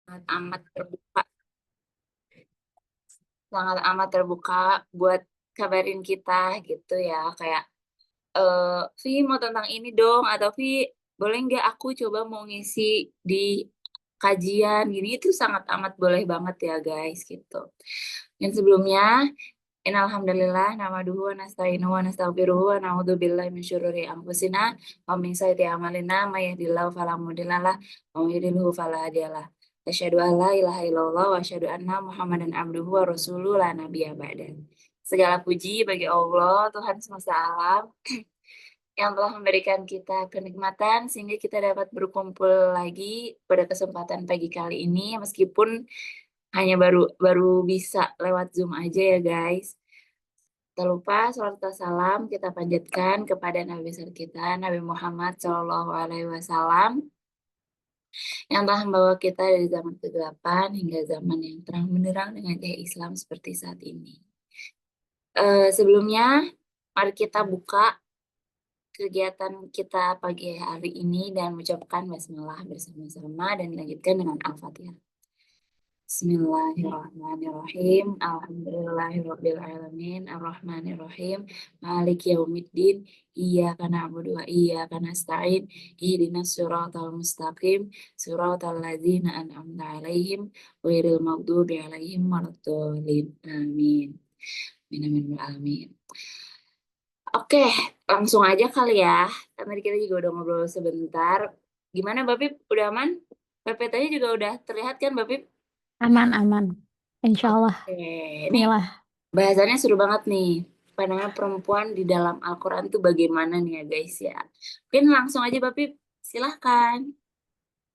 sangat amat terbuka, sangat amat terbuka buat kabarin kita gitu ya, kayak Vi mau tentang ini dong, atau Vi boleh nggak aku coba mau ngisi di kajian gini, itu sangat amat boleh banget ya guys gitu. Dan sebelumnya, innalhamdulillah namaduhu wa nasta'inuhu wa nastaghfiruhu wa na'udzubillahi min syururi anfusina wa min sayyiati a'malina may yahdihillahu fala mudhillalah wa may yudhlilhu fala hadiyalah. Asyhadu an la ilaha illallah wa asyhadu anna Muhammadan abduhu wa rasuluhu la nabiyya ba'da. Segala puji bagi Allah, Tuhan semesta alam, yang telah memberikan kita kenikmatan sehingga kita dapat berkumpul lagi pada kesempatan pagi kali ini, meskipun hanya baru baru bisa lewat Zoom aja ya guys. Tak lupa salawat dan salam kita panjatkan kepada Nabi besar kita, Nabi Muhammad Shallallahu Alaihi Wasallam, yang telah membawa kita dari zaman kegelapan hingga zaman yang terang benderang dengan cahaya Islam seperti saat ini. Sebelumnya, mari kita buka kegiatan kita pagi hari ini dan mengucapkan basmalah bersama-sama dan dilanjutkan dengan Al-Fatihah. Bismillahirrahmanirrahim. Alhamdulillahirabbil alamin. Arrahmanirrahim. Maliki yaumiddin. Iyyaka na'budu wa iyyaka nasta'in. Ihdinas siratal mustaqim. Siratal ladzina an'amta 'alaihim ghairil maghdubi 'alaihim waladdallin. Amin. Amin amin ya alamin. Oke, langsung aja kali ya. Kan tadi kita juga udah ngobrol sebentar. Gimana Bapip? Udah aman? PPT-nya juga udah terlihat kan Bapip? Aman, insya Allah. Oke, nih Inilah. bahasannya seru banget nih. Pandangan perempuan di dalam Al-Quran itu bagaimana nih ya guys ya. Mungkin langsung aja Bapip, silahkan.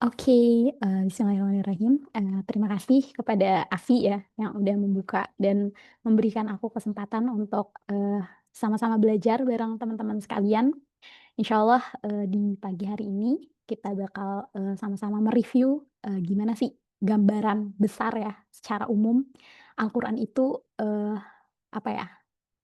Oke, Bismillahirrahmanirrahim. Terima kasih kepada Afi ya yang udah membuka dan memberikan aku kesempatan untuk sama-sama belajar bareng teman-teman sekalian. Insya Allah di pagi hari ini kita bakal sama-sama mereview gimana sih gambaran besar ya secara umum Al-Quran itu eh, apa ya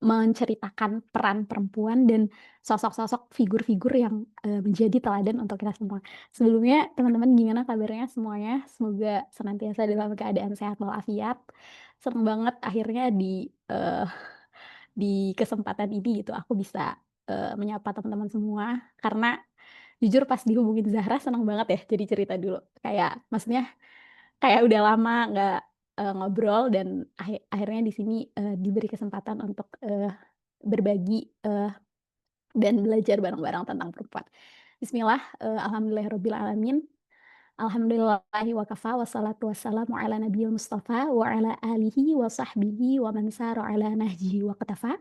menceritakan peran perempuan dan sosok-sosok figur-figur yang menjadi teladan untuk kita semua. Sebelumnya, teman-teman gimana kabarnya semuanya? Semoga senantiasa dalam keadaan sehat walafiat. Seneng banget akhirnya di kesempatan ini gitu aku bisa menyapa teman-teman semua karena jujur pas dihubungin Zahra seneng banget ya jadi cerita dulu. Kayak maksudnya kayak udah lama nggak ngobrol dan akhirnya di sini diberi kesempatan untuk berbagi dan belajar bareng-bareng tentang perempuan. Bismillah, alhamdulillahirabbil alamin. Alhamdulillahi wa kafa wassalatu wassalamu ala nabiyil mustafa wa ala alihi wa sahbihi wa man sara ala nahjihi wa qatafa.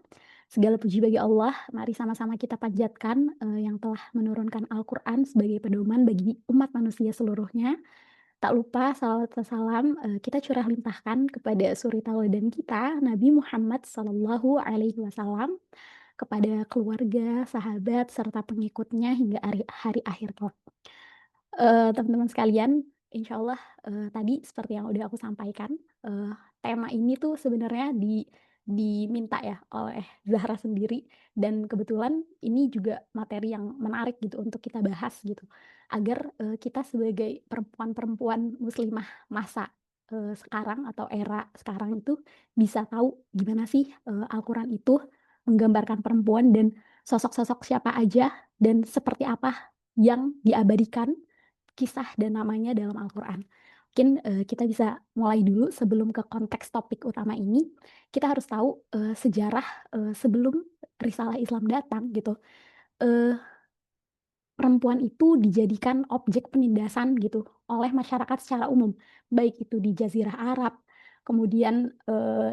Segala puji bagi Allah, mari sama-sama kita panjatkan yang telah menurunkan Al-Quran sebagai pedoman bagi umat manusia seluruhnya. Tak lupa salawat dan salam kita curah limpahkan kepada suri tauladan kita, Nabi Muhammad Sallallahu Alaihi Wasallam, kepada keluarga, sahabat, serta pengikutnya hingga hari akhir kelak. Teman-teman sekalian, insya Allah tadi seperti yang udah aku sampaikan, eh, tema ini tuh sebenarnya diminta ya oleh Zahra sendiri dan kebetulan ini juga materi yang menarik gitu untuk kita bahas gitu agar kita sebagai perempuan-perempuan muslimah masa sekarang atau era sekarang itu bisa tahu gimana sih Al-Quran itu menggambarkan perempuan dan sosok-sosok siapa aja dan seperti apa yang diabadikan kisah dan namanya dalam Al-Quran. Mungkin kita bisa mulai dulu sebelum ke konteks topik utama ini. Kita harus tahu sejarah sebelum risalah Islam datang gitu. Eh, Perempuan itu dijadikan objek penindasan gitu oleh masyarakat secara umum, baik itu di Jazirah Arab, kemudian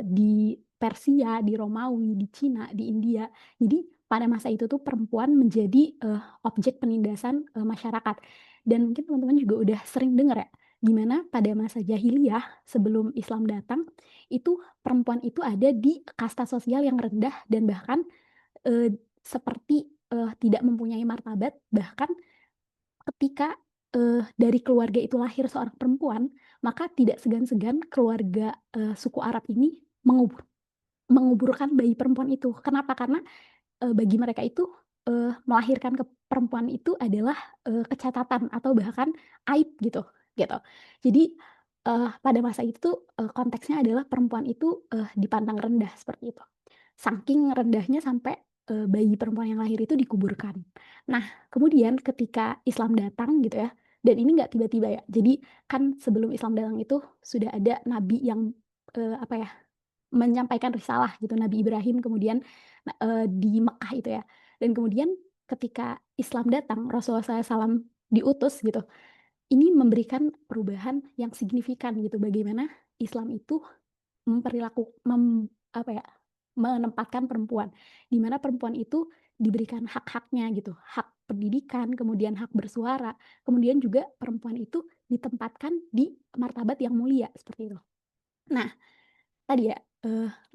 di Persia, di Romawi, di Cina, di India. Jadi pada masa itu tuh perempuan menjadi objek penindasan masyarakat. Dan mungkin teman-teman juga udah sering dengar ya, gimana pada masa jahiliyah sebelum Islam datang itu perempuan itu ada di kasta sosial yang rendah dan bahkan seperti tidak mempunyai martabat, bahkan ketika dari keluarga itu lahir seorang perempuan, maka tidak segan-segan keluarga suku Arab ini menguburkan bayi perempuan itu. Kenapa? Karena bagi mereka itu melahirkan ke perempuan itu adalah kecatatan atau bahkan aib gitu, gitu. Jadi pada masa itu, konteksnya adalah perempuan itu, dipandang rendah seperti itu. Saking rendahnya sampai, bayi perempuan yang lahir itu dikuburkan. Nah, kemudian ketika Islam datang gitu ya, dan ini nggak tiba-tiba ya, jadi kan sebelum Islam datang itu sudah ada nabi yang, apa ya, menyampaikan risalah gitu, Nabi Ibrahim kemudian, di Mekah itu ya. Dan kemudian ketika Islam datang, Rasulullah SAW diutus gitu, ini memberikan perubahan yang signifikan gitu, bagaimana Islam itu apa ya, menempatkan perempuan, di mana perempuan itu diberikan hak-haknya gitu, hak pendidikan, kemudian hak bersuara, kemudian juga perempuan itu ditempatkan di martabat yang mulia, seperti itu. Nah, tadi ya,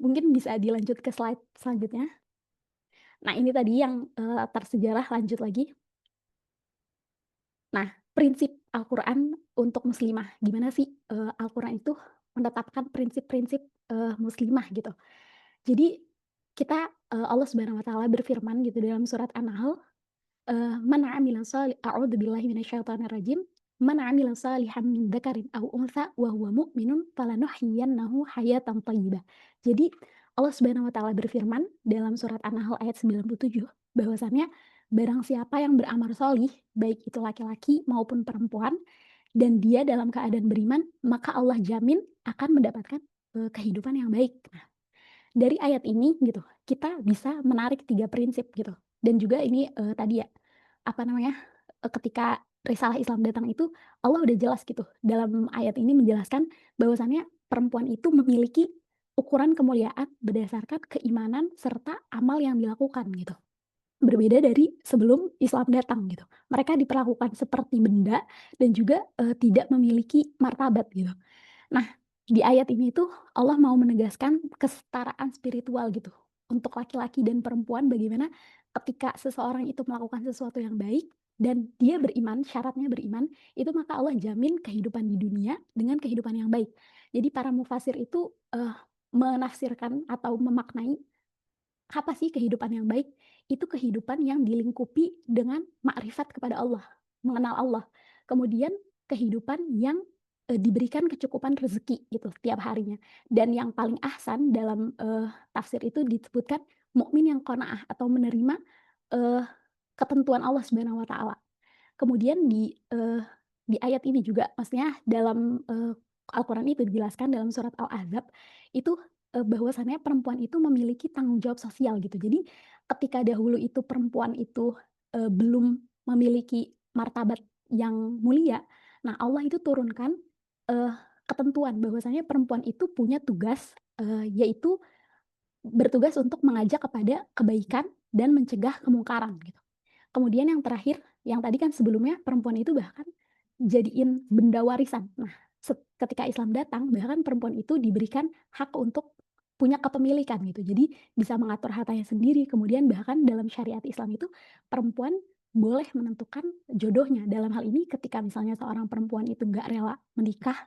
mungkin bisa dilanjut ke slide selanjutnya. Nah, ini tadi yang, tersejarah, lanjut lagi. Nah, prinsip Al-Quran untuk muslimah, gimana sih, Al-Quran itu menetapkan prinsip-prinsip, muslimah gitu. Jadi kita, Allah Subhanahu wa taala berfirman gitu dalam surat An-Nahl, "Man 'amila a'udzubillahi minasyaitonirrajim, man 'amila shalihan min dzakarin aw untha wa huwa mu'minun falanuhyiyannahu hayatan thayyibah." Jadi Allah Subhanahu wa taala berfirman dalam surat An-Nahl ayat 97 bahwasannya barang siapa yang beramal sholih, baik itu laki-laki maupun perempuan, dan dia dalam keadaan beriman, maka Allah jamin akan mendapatkan, kehidupan yang baik. Nah, dari ayat ini gitu, kita bisa menarik 3 prinsip gitu. Dan juga ini, tadi ya, apa namanya, ketika risalah Islam datang itu, Allah udah jelas gitu, dalam ayat ini menjelaskan bahwasannya perempuan itu memiliki ukuran kemuliaan berdasarkan keimanan serta amal yang dilakukan gitu. Berbeda dari sebelum Islam datang gitu. Mereka diperlakukan seperti benda dan juga, tidak memiliki martabat gitu. Nah, di ayat ini tuh Allah mau menegaskan kesetaraan spiritual gitu, untuk laki-laki dan perempuan bagaimana ketika seseorang itu melakukan sesuatu yang baik dan dia beriman, syaratnya beriman, itu maka Allah jamin kehidupan di dunia dengan kehidupan yang baik. Jadi para mufasir itu, menafsirkan atau memaknai apa sih kehidupan yang baik? Itu kehidupan yang dilingkupi dengan makrifat kepada Allah, mengenal Allah. Kemudian kehidupan yang, diberikan kecukupan rezeki gitu setiap harinya. Dan yang paling ahsan dalam, tafsir itu disebutkan mukmin yang qanaah atau menerima, eee, ketentuan Allah Subhanahu wa taala. Kemudian di ayat ini juga maksudnya dalam, Al-Quran itu dijelaskan dalam surat Al-Ahzab itu, bahwasannya perempuan itu memiliki tanggung jawab sosial gitu. Jadi ketika dahulu itu perempuan itu, belum memiliki martabat yang mulia, nah Allah itu turunkan, eee, ketentuan bahwasanya perempuan itu punya tugas, yaitu bertugas untuk mengajak kepada kebaikan dan mencegah kemungkaran gitu. Kemudian yang terakhir, yang tadi kan sebelumnya perempuan itu bahkan jadiin benda warisan. Nah, ketika Islam datang, bahkan perempuan itu diberikan hak untuk punya kepemilikan gitu. Jadi bisa mengatur hartanya sendiri, kemudian bahkan dalam syariat Islam itu perempuan boleh menentukan jodohnya. Dalam hal ini ketika misalnya seorang perempuan itu nggak rela menikah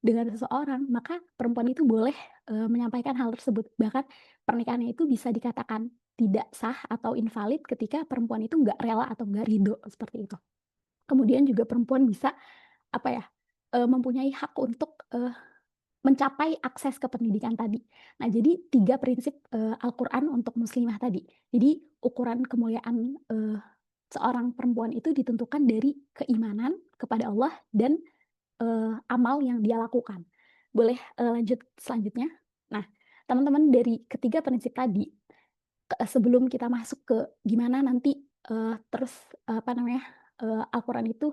dengan seseorang, maka perempuan itu boleh, menyampaikan hal tersebut. Bahkan pernikahannya itu bisa dikatakan tidak sah atau invalid ketika perempuan itu nggak rela atau nggak ridho, seperti itu. Kemudian juga perempuan bisa, apa ya, mempunyai hak untuk, mencapai akses ke pendidikan tadi. Nah, jadi 3 prinsip, Al-Quran untuk muslimah tadi. Jadi ukuran kemuliaan, seorang perempuan itu ditentukan dari keimanan kepada Allah dan, amal yang dia lakukan. Boleh, lanjut selanjutnya? Nah, teman-teman dari ketiga prinsip tadi, sebelum kita masuk ke gimana nanti, terus, apa namanya, Al-Quran itu,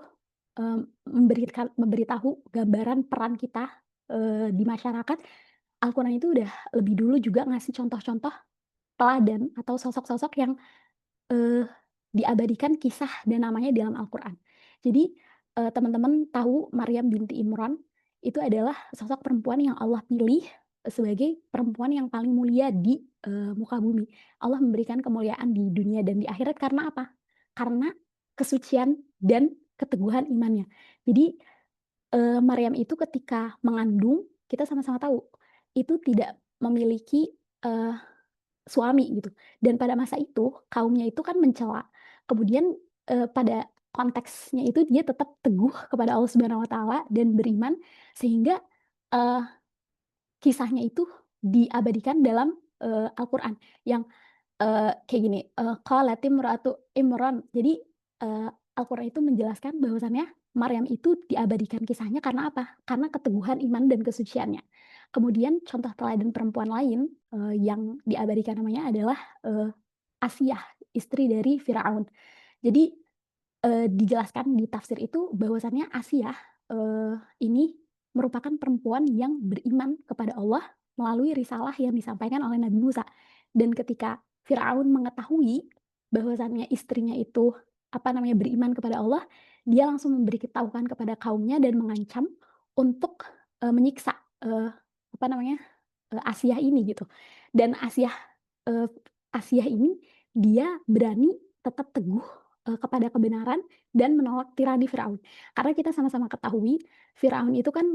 memberitahu gambaran peran kita, di masyarakat, Al-Quran itu udah lebih dulu juga ngasih contoh-contoh teladan atau sosok-sosok yang, eee, diabadikan kisah dan namanya dalam Al-Quran. Jadi, teman-teman tahu Maryam binti Imran, itu adalah sosok perempuan yang Allah pilih, sebagai perempuan yang paling mulia di, muka bumi. Allah memberikan kemuliaan di dunia dan di akhirat karena apa? Karena kesucian dan keteguhan imannya. Jadi, Maryam itu ketika mengandung, kita sama-sama tahu, itu tidak memiliki, eee, suami gitu. Dan pada masa itu, kaumnya itu kan mencela. Kemudian, pada konteksnya itu dia tetap teguh kepada Allah Subhanahu wa taala dan beriman, sehingga eee, kisahnya itu diabadikan dalam, Al-Qur'an yang, kayak gini, qalat imra'atu Imran. Jadi, Al-Qur'an itu menjelaskan bahwasannya Maryam itu diabadikan kisahnya karena apa? Karena keteguhan iman dan kesuciannya. Kemudian contoh teladan perempuan lain, yang diabadikan namanya adalah, Asiyah, istri dari Firaun. Jadi, dijelaskan di tafsir itu bahwasannya Asiyah, ini merupakan perempuan yang beriman kepada Allah melalui risalah yang disampaikan oleh Nabi Musa. Dan ketika Firaun mengetahui bahwasannya istrinya itu, apa namanya, beriman kepada Allah, dia langsung memberitahukan kepada kaumnya dan mengancam untuk, menyiksa, apa namanya, Asiyah ini gitu. Dan eee, Asiyah ini dia berani tetap teguh, kepada kebenaran dan menolak tirani Firaun. Karena kita sama-sama ketahui Firaun itu kan,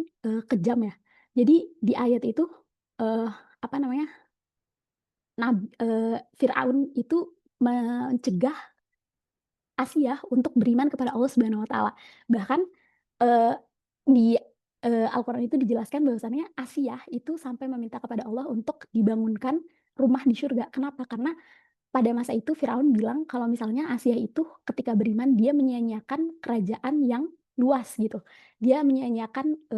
kejam ya. Jadi di ayat itu, eee, apa namanya, Firaun itu mencegah Asiyah untuk beriman kepada Allah Subhanahu wa taala. Bahkan, eee, di, Al-Qur'an itu dijelaskan bahwasannya Asiyah itu sampai meminta kepada Allah untuk dibangunkan rumah di surga. Kenapa? Karena pada masa itu Firaun bilang kalau misalnya Asia itu ketika beriman dia menyia-nyiakan kerajaan yang luas gitu. Dia menyia-nyiakan,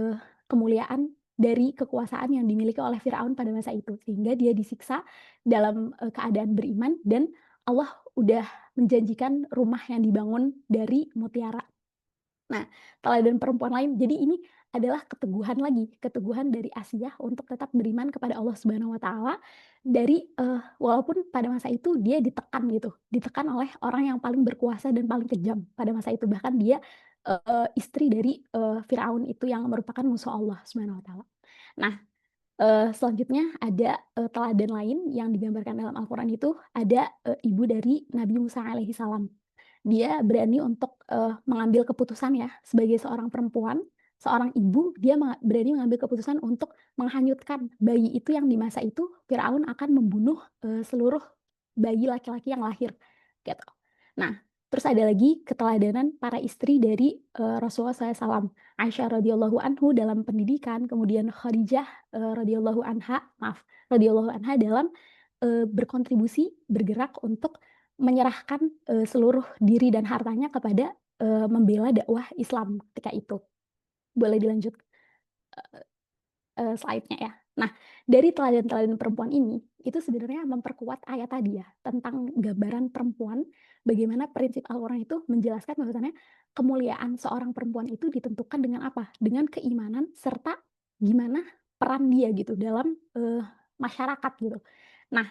kemuliaan dari kekuasaan yang dimiliki oleh Firaun pada masa itu. Sehingga dia disiksa dalam, keadaan beriman dan Allah udah menjanjikan rumah yang dibangun dari mutiara. Nah, teladan perempuan lain jadi ini adalah keteguhan lagi, keteguhan dari Asiyah untuk tetap beriman kepada Allah Subhanahu wa taala dari, walaupun pada masa itu dia ditekan gitu, ditekan oleh orang yang paling berkuasa dan paling kejam pada masa itu. Bahkan dia, istri dari, Firaun itu yang merupakan musuh Allah Subhanahu wa taala. Nah, selanjutnya ada, teladan lain yang digambarkan dalam Al-Qur'an itu ada, ibu dari Nabi Musa alaihi salam. Dia berani untuk, mengambil keputusan ya, sebagai seorang perempuan, seorang ibu, dia berani mengambil keputusan untuk menghanyutkan bayi itu yang di masa itu Firaun akan membunuh, seluruh bayi laki-laki yang lahir, gitu. Nah, terus ada lagi keteladanan para istri dari, Rasulullah SAW. Aisyah radhiyallahu anhu dalam pendidikan, kemudian Khadijah, radhiyallahu anha maaf, radhiyallahu anha dalam, berkontribusi, bergerak untuk menyerahkan, seluruh diri dan hartanya kepada, membela dakwah Islam ketika itu. Boleh dilanjut, slide-nya ya. Nah, dari teladan-teladan perempuan ini, itu sebenarnya memperkuat ayat tadi ya, tentang gambaran perempuan, bagaimana prinsip Al-Qur'an itu menjelaskan bahwasannya kemuliaan seorang perempuan itu ditentukan dengan apa? Dengan keimanan serta gimana peran dia gitu dalam, masyarakat gitu. Nah,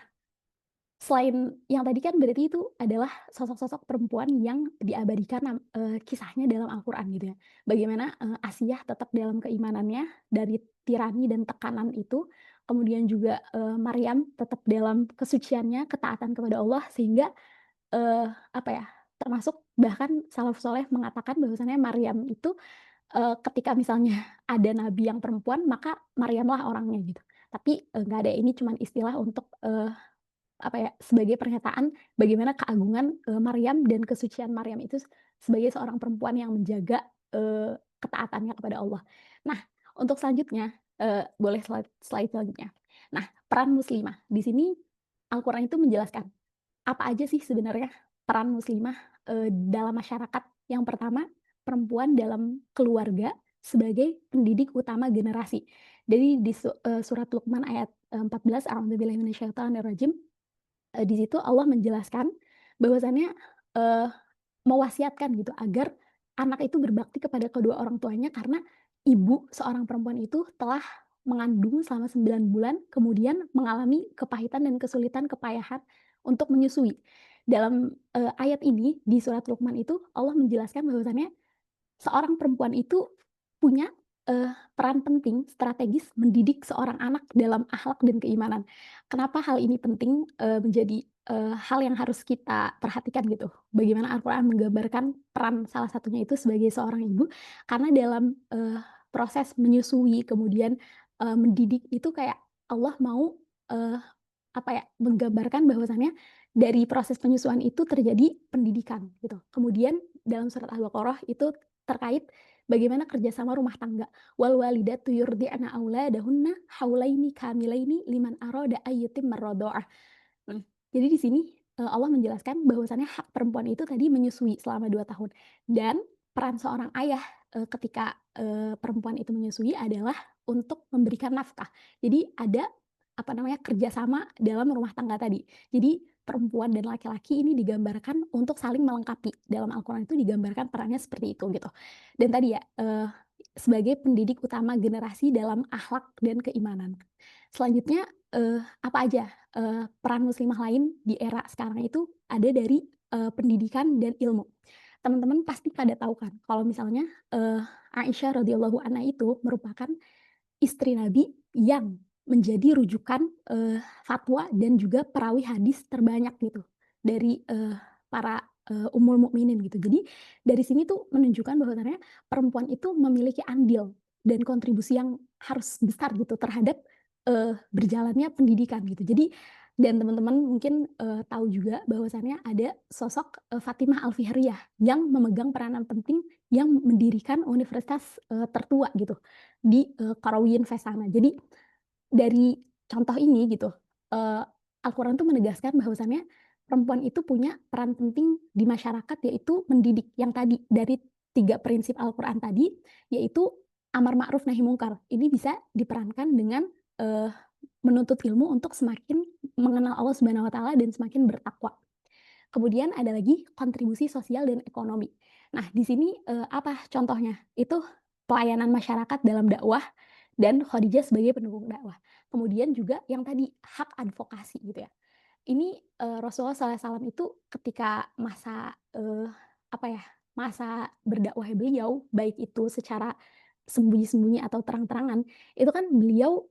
selain yang tadi kan berarti itu adalah sosok-sosok perempuan yang diabadikan kisahnya dalam Al-Qur'an gitu ya. Bagaimana, Asiyah tetap dalam keimanannya dari tirani dan tekanan itu, kemudian juga, Maryam tetap dalam kesuciannya, ketaatan kepada Allah sehingga, apa ya, termasuk bahkan salaf saleh mengatakan bahwasannya Maryam itu, ketika misalnya ada nabi yang perempuan maka Maryamlah orangnya gitu. Tapi, nggak ada, ini cuman istilah untuk, apa ya, sebagai pernyataan bagaimana keagungan, Maryam dan kesucian Maryam itu sebagai seorang perempuan yang menjaga, ketaatannya kepada Allah. Nah, untuk selanjutnya, boleh slide selanjutnya. Nah, peran muslimah. Di sini Al-Qur'an itu menjelaskan, apa aja sih sebenarnya peran muslimah, dalam masyarakat. Yang pertama, perempuan dalam keluarga sebagai pendidik utama generasi. Jadi di surat Luqman ayat, 14, "A'udzubillahi minasyaitonirrajim." Di situ Allah menjelaskan bahwasannya, eee, mewasiatkan gitu agar anak itu berbakti kepada kedua orang tuanya karena ibu seorang perempuan itu telah mengandung selama 9 bulan, kemudian mengalami kepahitan dan kesulitan, kepayahan untuk menyusui. Dalam, ayat ini di surat Luqman itu Allah menjelaskan bahwasannya seorang perempuan itu punya, peran penting strategis mendidik seorang anak dalam akhlak dan keimanan. Kenapa hal ini penting, menjadi, hal yang harus kita perhatikan gitu. Bagaimana Al-Qur'an menggambarkan peran salah satunya itu sebagai seorang ibu, karena dalam, proses menyusui kemudian, mendidik itu kayak Allah mau, eee, apa ya, menggambarkan bahwasannya dari proses penyusuan itu terjadi pendidikan gitu. Kemudian dalam surat Al-Baqarah itu terkait bagaimana kerjasama rumah tangga. Wal walidatu yurdi'na auladahunna haulaini kamilaini liman arada ayyutimma radha'ah. Mmm, jadi di sini, Allah menjelaskan bahwasannya hak perempuan itu tadi menyusui selama 2 tahun dan peran seorang ayah, ketika, perempuan itu menyusui adalah untuk memberikan nafkah. Jadi ada, apa namanya, kerjasama dalam rumah tangga tadi. Jadi perempuan dan laki-laki ini digambarkan untuk saling melengkapi. Dalam Al-Quran itu digambarkan perannya seperti itu gitu. Dan tadi ya, sebagai pendidik utama generasi dalam akhlak dan keimanan. Selanjutnya, apa aja, peran muslimah lain di era sekarang itu ada dari, pendidikan dan ilmu. Teman-teman pasti pada tahu kan kalau misalnya, Aisyah radhiyallahu anha itu merupakan istri Nabi yang menjadi rujukan, fatwa dan juga perawi hadis terbanyak gitu dari, para, ummul mukminin gitu. Jadi dari sini tuh menunjukkan bahwasannya perempuan itu memiliki andil dan kontribusi yang harus besar gitu terhadap, berjalannya pendidikan gitu. Jadi dan teman-teman mungkin, tahu juga bahwasannya ada sosok, Fatimah Al-Fihriyah yang memegang peranan penting yang mendirikan universitas, tertua gitu di, Qarawiyyin Fesana. Jadi dari contoh ini gitu, eee, Al-Quran tuh menegaskan bahwasannya perempuan itu punya peran penting di masyarakat yaitu mendidik, yang tadi dari 3 prinsip Al-Quran tadi, yaitu amar ma'ruf nahi mungkar. Ini bisa diperankan dengan, eee, menuntut ilmu untuk semakin mengenal Allah Subhanahu wa taala dan semakin bertakwa. Kemudian ada lagi kontribusi sosial dan ekonomi. Nah, di sini, apa contohnya? Itu pelayanan masyarakat dalam dakwah dan Khadijah sebagai pendukung dakwah. Kemudian juga yang tadi, hak advokasi gitu ya. Ini, Rasulullah SAW itu ketika masa, apa ya, masa berdakwah beliau, baik itu secara sembunyi-sembunyi atau terang-terangan, itu kan beliau,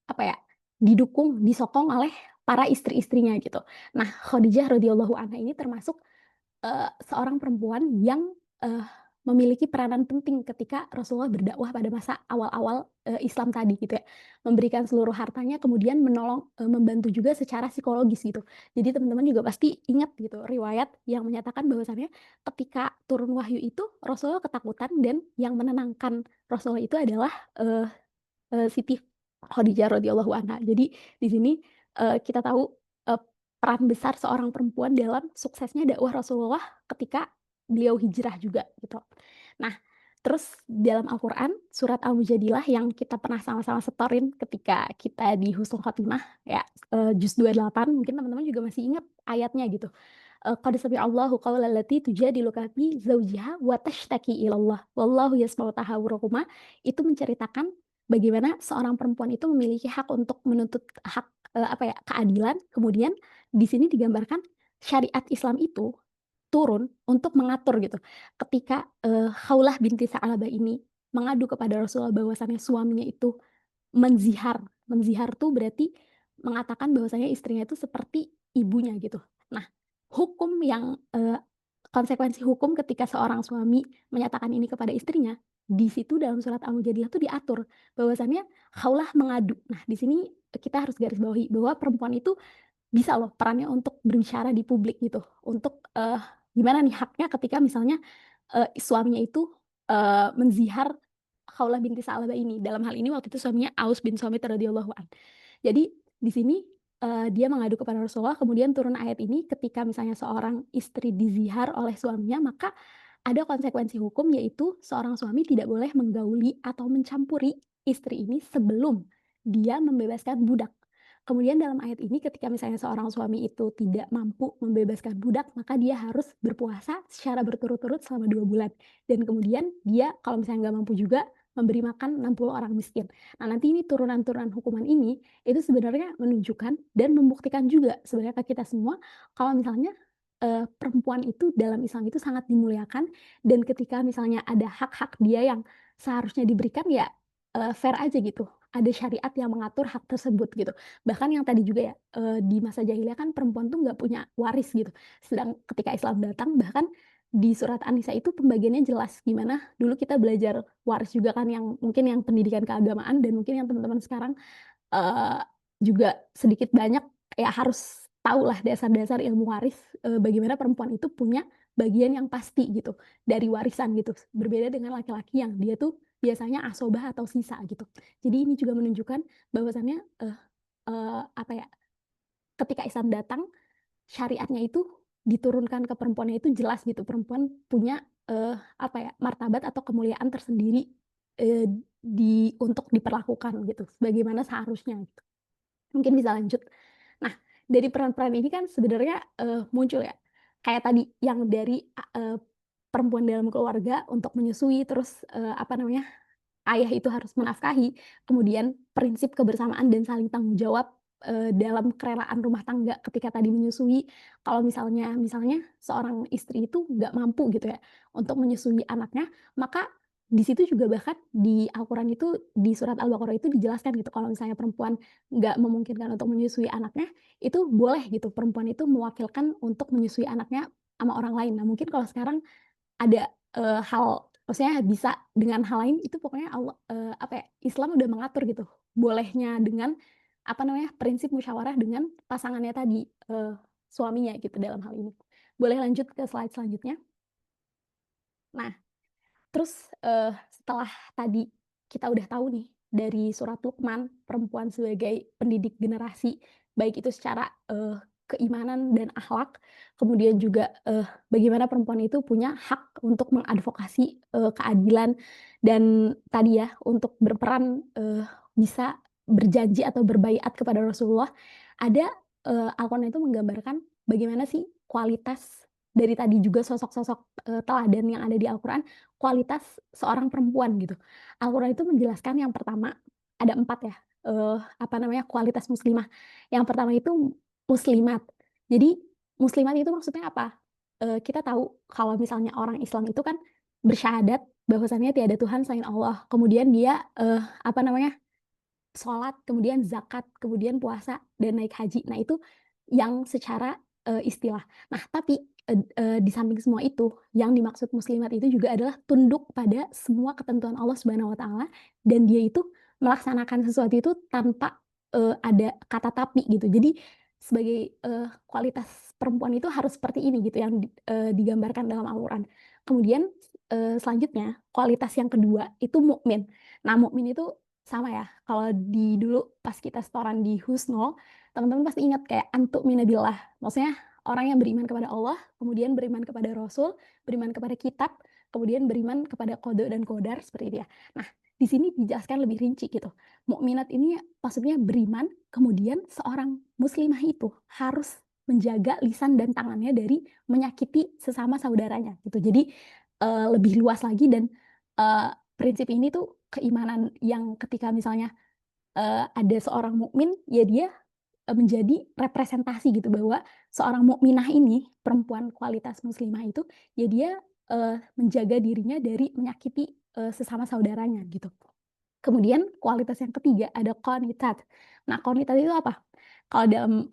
apa ya, didukung, disokong oleh para istri-istrinya gitu. Nah, Khadijah radhiyallahu anha ini termasuk seorang perempuan yang, memiliki peranan penting ketika Rasulullah berdakwah pada masa awal-awal, Islam tadi gitu ya. Memberikan seluruh hartanya kemudian menolong, membantu juga secara psikologis gitu. Jadi teman-teman juga pasti ingat gitu riwayat yang menyatakan bahwasannya ketika turun wahyu itu Rasulullah ketakutan dan yang menenangkan Rasulullah itu adalah, eee Siti Khadijah radhiyallahu anha. Jadi di sini, kita tahu, eee, peran besar seorang perempuan dalam suksesnya dakwah Rasulullah ketika beliau hijrah juga gitu. Nah, terus dalam Al-Quran surat Al-Mujadilah yang kita pernah sama-sama setorin ketika kita di Husnul Khotimah ya, juz 28 mungkin teman-teman juga masih ingat ayatnya gitu. Qad sami'allahu qaulal lati tujadiluka fi zawjiha wa tashtaki ilallah wallahu yasma'u tahawurakuma. Itu menceritakan bagaimana seorang perempuan itu memiliki hak untuk menuntut hak, apa ya, keadilan, kemudian di sini digambarkan syariat Islam itu turun untuk mengatur gitu. Ketika, Khawlah binti Sa'labah ini mengadu kepada Rasulullah bahwasannya suaminya itu menzihar. Menzihar tuh berarti mengatakan bahwasanya istrinya itu seperti ibunya gitu. Nah, hukum yang, konsekuensi hukum ketika seorang suami menyatakan ini kepada istrinya, di situ dalam surat Al-Mujadilah tuh diatur bahwasannya khaulah mengadu. Nah, di sini kita harus garis bawahi bahwa perempuan itu bisa loh perannya untuk berbicara di publik gitu, untuk, gimana nih haknya ketika misalnya, suaminya itu, menzihar Khawlah binti Sa'labah ini. Dalam hal ini waktu itu suaminya Aus bin Samit radhiyallahu an. Jadi di sini, dia mengadu kepada Rasulullah, kemudian turun ayat ini ketika misalnya seorang istri dizihar oleh suaminya, maka ada konsekuensi hukum yaitu seorang suami tidak boleh menggauli atau mencampuri istri ini sebelum dia membebaskan budak. Kemudian dalam ayat ini ketika misalnya seorang suami itu tidak mampu membebaskan budak, maka dia harus berpuasa secara berturut-turut selama 2 bulan. Dan kemudian dia kalau misalnya nggak mampu juga memberi makan 60 orang miskin. Nah, nanti ini turunan-turunan hukuman ini, itu sebenarnya menunjukkan dan membuktikan juga sebenarnya ke kita semua kalau misalnya, perempuan itu dalam Islam itu sangat dimuliakan dan ketika misalnya ada hak-hak dia yang seharusnya diberikan ya, fair aja gitu. Ada syariat yang mengatur hak tersebut gitu. Bahkan yang tadi juga ya, di masa jahiliyah kan perempuan tuh nggak punya waris gitu. Sedang ketika Islam datang bahkan di surat An-Nisa itu pembagiannya jelas, gimana dulu kita belajar waris juga kan yang mungkin yang pendidikan keagamaan dan mungkin yang teman-teman sekarang, eee, juga sedikit banyak ya harus tahulah dasar-dasar ilmu waris, bagaimana perempuan itu punya bagian yang pasti gitu dari warisan gitu. Berbeda dengan laki-laki yang dia tuh biasanya asobah atau sisa gitu. Jadi ini juga menunjukkan bahwasannya apa ya, ketika Islam datang, syariatnya itu diturunkan ke perempuannya itu jelas gitu. Perempuan punya apa ya, martabat atau kemuliaan tersendiri eh, untuk diperlakukan gitu, sebagaimana seharusnya gitu. Mungkin bisa lanjut. Nah, dari peran-peran ini kan sebenarnya muncul ya, kayak tadi yang dari perempuan dalam keluarga untuk menyusui, terus apa namanya, ayah itu harus menafkahi, kemudian prinsip kebersamaan dan saling tanggung jawab dalam kerelaan rumah tangga ketika tadi menyusui. Kalau misalnya seorang istri itu nggak mampu gitu ya untuk menyusui anaknya, maka di situ juga bahkan di Al-Quran itu di surat Al-Baqarah itu dijelaskan gitu kalau misalnya perempuan nggak memungkinkan untuk menyusui anaknya, itu boleh gitu perempuan itu mewakilkan untuk menyusui anaknya sama orang lain. Nah mungkin kalau sekarang ada hal, maksudnya bisa dengan hal lain itu pokoknya Allah apa ya, Islam udah mengatur gitu. Bolehnya dengan apa namanya, prinsip musyawarah dengan pasangannya tadi, suaminya gitu dalam hal ini. Boleh lanjut ke slide selanjutnya. Nah, terus setelah tadi kita udah tahu nih dari surat Luqman, perempuan sebagai pendidik generasi, baik itu secara keimanan dan akhlak, kemudian juga bagaimana perempuan itu punya hak untuk mengadvokasi keadilan dan tadi ya untuk berperan bisa berjanji atau berbaiat kepada Rasulullah. Ada Al-Quran itu menggambarkan bagaimana sih kualitas dari tadi juga sosok-sosok teladan yang ada di Al-Quran, kualitas seorang perempuan gitu. Al-Quran itu menjelaskan yang pertama, ada 4 ya, apa namanya, kualitas muslimah. Yang pertama itu muslimat. Jadi muslimat itu maksudnya apa? Kita tahu kalau misalnya orang Islam itu kan bersyahadat bahwasannya tiada Tuhan selain Allah. Kemudian dia apa namanya, sholat, kemudian zakat, kemudian puasa, dan naik haji. Nah itu yang secara istilah. Nah tapi di samping semua itu, yang dimaksud muslimat itu juga adalah tunduk pada semua ketentuan Allah Subhanahu Wa Taala, dan dia itu melaksanakan sesuatu itu tanpa ada kata tapi gitu. Jadi sebagai kualitas perempuan itu harus seperti ini gitu yang digambarkan dalam Al-Quran. Kemudian selanjutnya kualitas yang kedua itu mukmin. Nah mukmin itu sama ya, kalau di dulu pas kita setoran di Husnul, teman-teman pasti ingat kayak antuk minabillah. Maksudnya orang yang beriman kepada Allah, kemudian beriman kepada Rasul, beriman kepada kitab, kemudian beriman kepada qada dan qadar seperti itu ya. Nah, di sini dijelaskan lebih rinci gitu. Mukminat ini maksudnya beriman, kemudian seorang muslimah itu harus menjaga lisan dan tangannya dari menyakiti sesama saudaranya gitu. Jadi lebih luas lagi dan prinsip ini tuh keimanan yang ketika misalnya ada seorang mukmin ya dia menjadi representasi gitu bahwa seorang mukminah ini perempuan kualitas muslimah itu ya dia menjaga dirinya dari menyakiti sesama saudaranya gitu. Kemudian kualitas yang ketiga ada qanitat. Nah, qanitat itu apa? Kalau dalam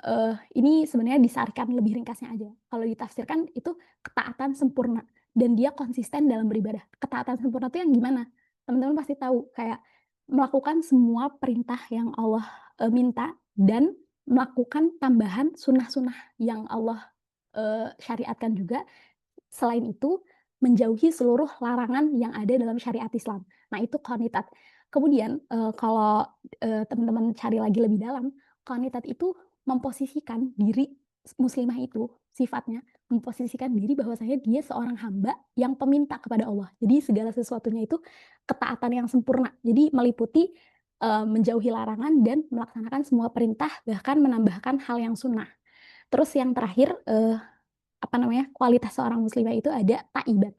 ini sebenarnya disarikan lebih ringkasnya aja. Kalau ditafsirkan itu ketaatan sempurna dan dia konsisten dalam beribadah. Ketaatan sempurna itu yang gimana? Teman-teman pasti tahu kayak melakukan semua perintah yang Allah minta dan melakukan tambahan sunnah-sunnah yang Allah syariatkan juga. Selain itu, menjauhi seluruh larangan yang ada dalam syariat Islam. Nah, itu qanitat. Kemudian kalau teman-teman cari lagi lebih dalam, qanitat itu memposisikan diri muslimah itu sifatnya memposisikan diri bahwasanya dia seorang hamba yang peminta kepada Allah. Jadi segala sesuatunya itu ketaatan yang sempurna. Jadi meliputi menjauhi larangan dan melaksanakan semua perintah, bahkan menambahkan hal yang sunnah. Terus yang terakhir apa namanya, kualitas seorang muslimah itu ada taibat.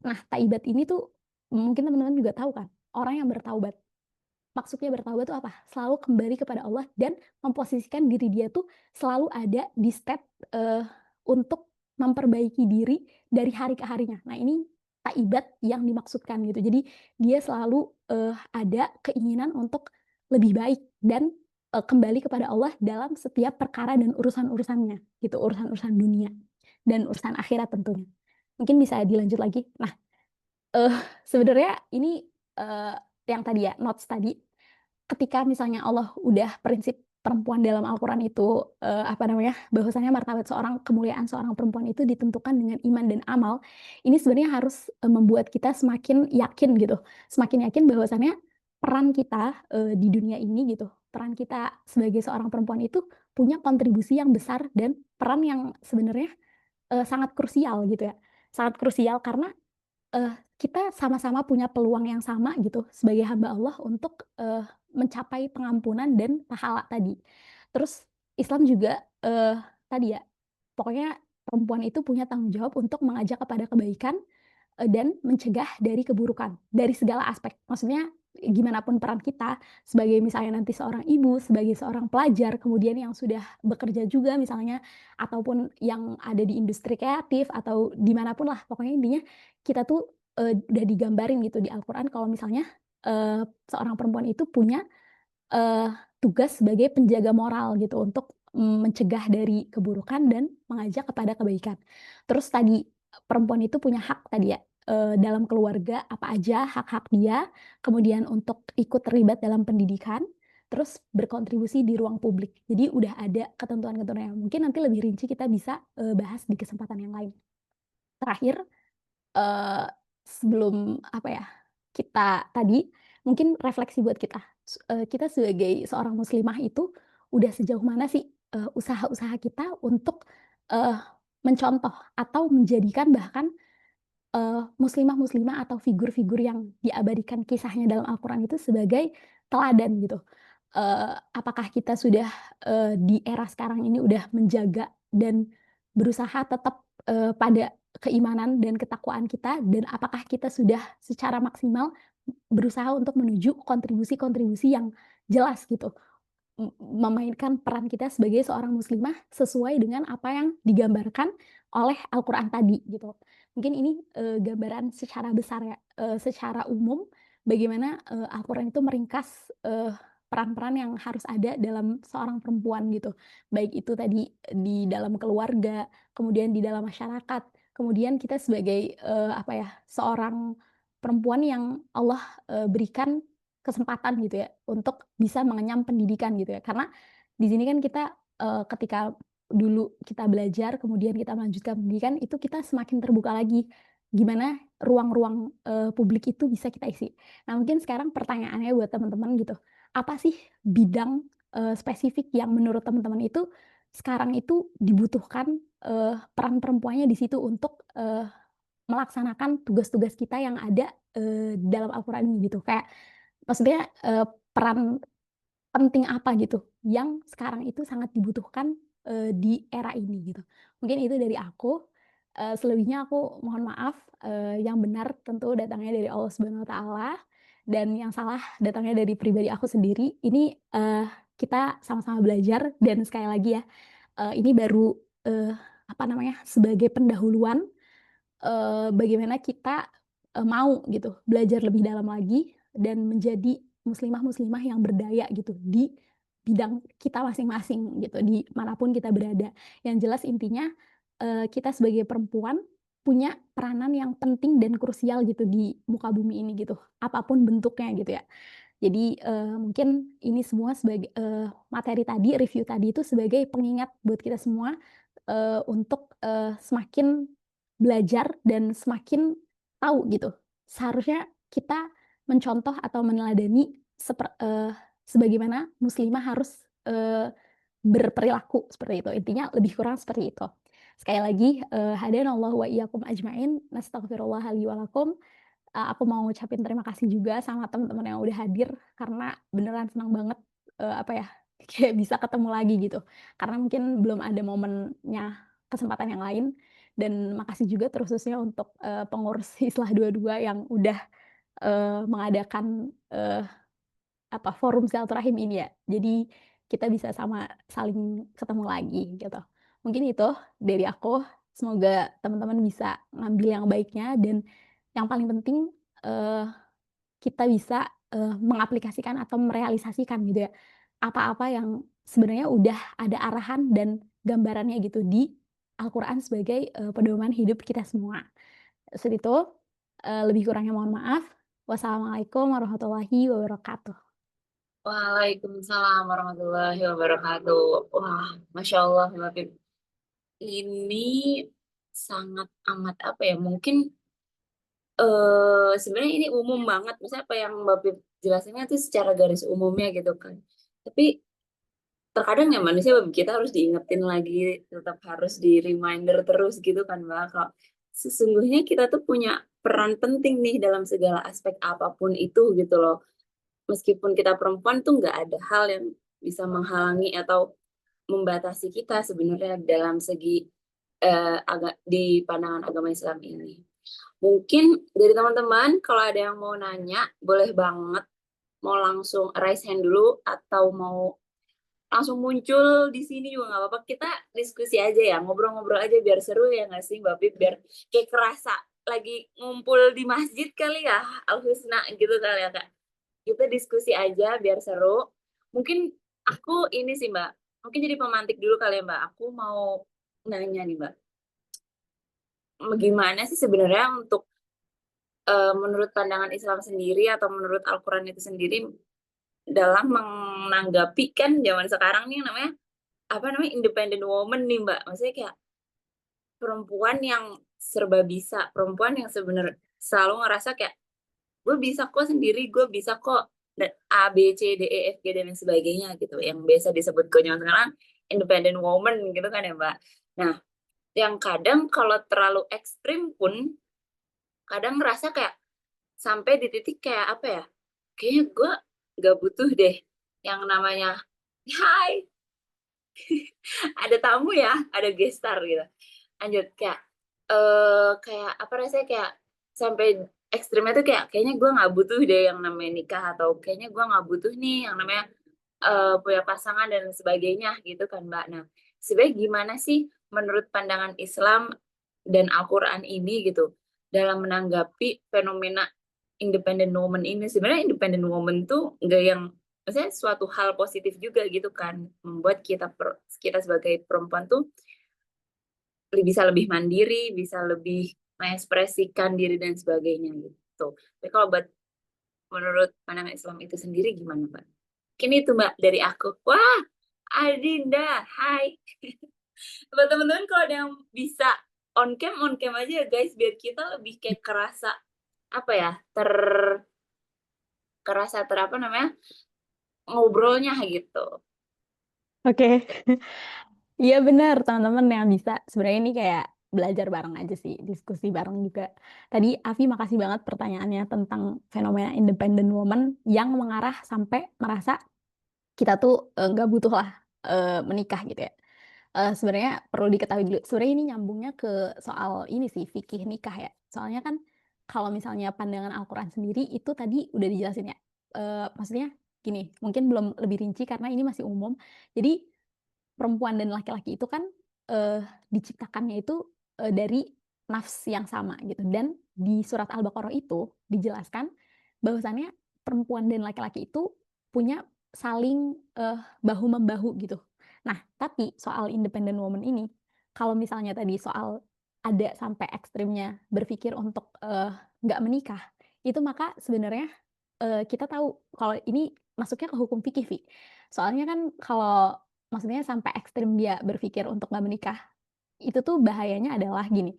Nah, taibat ini tuh mungkin teman-teman juga tahu kan, orang yang bertaubat. Maksudnya bertaubat itu apa? Selalu kembali kepada Allah dan memposisikan diri dia tuh selalu ada di step untuk memperbaiki diri dari hari ke harinya. Nah, ini taibat yang dimaksudkan gitu. Jadi dia selalu ada keinginan untuk lebih baik dan kembali kepada Allah dalam setiap perkara dan urusan-urusannya gitu, urusan-urusan dunia dan urusan akhirat tentunya. Mungkin bisa dilanjut lagi. Nah, sebenarnya ini yang tadi ya, notes tadi, ketika misalnya Allah udah prinsip perempuan dalam Al-Quran itu apa namanya, bahwasanya martabat seorang, kemuliaan seorang perempuan itu ditentukan dengan iman dan amal, ini sebenarnya harus membuat kita semakin yakin gitu, semakin yakin bahwasannya peran kita di dunia ini gitu, peran kita sebagai seorang perempuan itu punya kontribusi yang besar dan peran yang sebenarnya sangat krusial gitu ya, sangat krusial karena kita sama-sama punya peluang yang sama gitu sebagai hamba Allah untuk mencapai pengampunan dan pahala tadi. Terus Islam juga tadi ya, pokoknya perempuan itu punya tanggung jawab untuk mengajak kepada kebaikan dan mencegah dari keburukan dari segala aspek. Maksudnya gimana pun peran kita sebagai misalnya nanti seorang ibu, sebagai seorang pelajar, kemudian yang sudah bekerja juga misalnya, ataupun yang ada di industri kreatif atau dimanapun lah, pokoknya intinya kita tuh udah digambarin gitu di Al-Quran kalau misalnya seorang perempuan itu punya eee, tugas sebagai penjaga moral gitu untuk mencegah dari keburukan dan mengajak kepada kebaikan. Terus tadi perempuan itu punya hak tadi ya, dalam keluarga apa aja hak-hak dia, kemudian untuk ikut terlibat dalam pendidikan, terus berkontribusi di ruang publik. Jadi udah ada ketentuan-ketentuan yang mungkin nanti lebih rinci kita bisa bahas di kesempatan yang lain. Terakhir Eee, sebelum apa ya, kita tadi mungkin refleksi buat kita, kita sebagai seorang muslimah itu udah sejauh mana sih, usaha-usaha kita untuk, eee, mencontoh atau menjadikan bahkan muslimah-muslimah atau figur-figur yang diabadikan kisahnya dalam Al-Quran itu sebagai teladan gitu. Apakah kita sudah, di era sekarang ini udah menjaga dan berusaha tetap, pada keimanan dan ketakwaan kita, dan apakah kita sudah secara maksimal berusaha untuk menuju kontribusi-kontribusi yang jelas gitu, memainkan peran kita sebagai seorang muslimah sesuai dengan apa yang digambarkan oleh Al-Quran tadi gitu. Mungkin ini, gambaran secara besar ya, secara umum bagaimana, Al-Quran itu meringkas, peran-peran yang harus ada dalam seorang perempuan gitu. Baik itu tadi di dalam keluarga, kemudian di dalam masyarakat, kemudian kita sebagai, apa ya, seorang perempuan yang Allah, berikan kesempatan gitu ya, untuk bisa mengenyam pendidikan gitu ya. Karena di sini kan kita, ketika dulu kita belajar, kemudian kita melanjutkan pendidikan, itu kita semakin terbuka lagi, gimana ruang-ruang, publik itu bisa kita isi. Nah, mungkin sekarang pertanyaannya buat teman-teman gitu, apa sih bidang, spesifik yang menurut teman-teman itu, sekarang itu dibutuhkan, peran perempuannya di situ untuk, melaksanakan tugas-tugas kita yang ada, dalam Al-Quran ini gitu. Kayak maksudnya, peran penting apa gitu, yang sekarang itu sangat dibutuhkan, di era ini gitu. Mungkin itu dari aku, selebihnya aku mohon maaf, yang benar tentu datangnya dari Allah Subhanahu wa taala, dan yang salah datangnya dari pribadi aku sendiri. Ini, kita sama-sama belajar dan sekali lagi ya, ini baru, eee, apa namanya, sebagai pendahuluan bagaimana kita, mau gitu belajar lebih dalam lagi dan menjadi muslimah-muslimah yang berdaya gitu di bidang kita masing-masing gitu, di manapun kita berada. Yang jelas intinya, kita sebagai perempuan punya peranan yang penting dan krusial gitu di muka bumi ini gitu, apapun bentuknya gitu ya. Jadi, mungkin ini semua sebagai materi tadi, review tadi itu sebagai pengingat buat kita semua, untuk, semakin belajar dan semakin tahu gitu, seharusnya kita mencontoh atau meneladani sebagaimana muslimah harus, berperilaku seperti itu, intinya lebih kurang seperti itu. Sekali lagi, hadanallahu wa iyyakum ajmain, nastaghfirullah li wa lakum. Aku mau ngucapin terima kasih juga sama teman-teman yang udah hadir, karena beneran senang banget, apa ya, kayak bisa ketemu lagi gitu. Karena mungkin belum ada momennya kesempatan yang lain, dan makasih juga terkhususnya untuk, pengurus Islah 22 yang udah, mengadakan, apa, forum silaturahim ini ya. Jadi kita bisa sama saling ketemu lagi gitu. Mungkin itu dari aku, semoga teman-teman bisa ngambil yang baiknya dan yang paling penting, eee, kita bisa, mengaplikasikan atau merealisasikan gitu ya, apa-apa yang sebenarnya udah ada arahan dan gambarannya gitu di Al-Quran sebagai, pedoman hidup kita semua. Maksud itu, lebih kurangnya mohon maaf. Wassalamualaikum warahmatullahi wabarakatuh. Waalaikumsalam warahmatullahi wabarakatuh. Wah, Masya Allah, Mbak Pip. Ini sangat amat apa ya? Mungkin sebenarnya ini umum banget. Misalnya apa yang Mbak Pip jelasinnya itu secara garis umumnya gitu kan. Tapi terkadang ya manusia kita harus diingetin lagi, tetap harus di reminder terus gitu kan Mbak. Kalau sesungguhnya kita tuh punya peran penting nih dalam segala aspek apapun itu gitu loh. Meskipun kita perempuan tuh nggak ada hal yang bisa menghalangi atau membatasi kita sebenarnya dalam segi agak di pandangan agama Islam ini. Mungkin dari teman-teman kalau ada yang mau nanya, boleh banget mau langsung raise hand dulu atau mau langsung muncul di sini juga nggak apa-apa. Kita diskusi aja ya, ngobrol-ngobrol aja biar seru ya nggak sih Mbak Pip? Biar kayak kerasa lagi ngumpul di masjid kali ya, Al-Husna gitu kali ya Kak. Kita diskusi aja biar seru. Mungkin aku ini sih Mbak, mungkin jadi pemantik dulu kali ya Mbak. Aku mau nanya nih Mbak, gimana sih sebenarnya untuk menurut pandangan Islam sendiri atau menurut Al-Quran itu sendiri dalam menanggapi kan zaman sekarang nih namanya apa namanya independent woman nih Mbak. Maksudnya kayak perempuan yang serba bisa, perempuan yang sebenarnya selalu ngerasa kayak gue bisa kok sendiri, gue bisa kok dan A B C D E F G dan lain sebagainya gitu yang biasa disebut zaman sekarang independent woman gitu kan ya Mbak. Nah, yang kadang kalau terlalu ekstrim pun kadang ngerasa kayak sampai di titik kayak apa ya? Kayaknya gue gak butuh deh yang namanya hai ada tamu ya, ada gestar gitu. Lanjut kayak kayak apa rasanya kayak sampai ekstrimnya tuh kayak kayaknya gue nggak butuh deh yang namanya nikah atau kayaknya gue nggak butuh nih yang namanya punya pasangan dan sebagainya gitu kan Mbak. Nah, sebenarnya gimana sih menurut pandangan Islam dan Al-Quran ini gitu dalam menanggapi fenomena independent woman ini? Sebenarnya independent woman tuh nggak yang maksudnya suatu hal positif juga gitu kan membuat kita sebagai perempuan tuh bisa lebih mandiri, bisa lebih mengekspresikan diri dan sebagainya gitu. Tapi kalau buat menurut pandangan Islam itu sendiri gimana, Mbak? Kini itu Mbak dari aku. Wah, Adinda, hai. Buat teman-teman kalau ada yang bisa on cam aja ya guys, biar kita lebih kayak kerasa apa ya, kerasa apa namanya ngobrolnya gitu. Oke, iya benar teman-teman yang bisa. Sebenarnya ini kayak belajar bareng aja sih, diskusi bareng juga. Tadi Avi makasih banget pertanyaannya tentang fenomena independent woman yang mengarah sampai merasa kita tuh nggak butuh lah menikah gitu ya. Sebenarnya perlu diketahui dulu. Sebenarnya ini nyambungnya ke soal ini sih, fikih nikah ya. Soalnya kan kalau misalnya pandangan Al-Quran sendiri itu tadi udah dijelasin ya. Maksudnya gini, mungkin belum lebih rinci karena ini masih umum. Jadi perempuan dan laki-laki itu kan eh, diciptakannya itu dari nafs yang sama gitu. Dan di surat Al-Baqarah itu dijelaskan bahwasannya perempuan dan laki-laki itu punya saling bahu membahu gitu. Nah, tapi soal independent woman ini, kalau misalnya tadi soal ada sampai ekstrimnya berpikir untuk nggak menikah, itu maka sebenarnya kita tahu kalau ini masuknya ke hukum fikih, Vi. Soalnya kan kalau maksudnya sampai ekstrim dia berpikir untuk nggak menikah, itu tuh bahayanya adalah gini,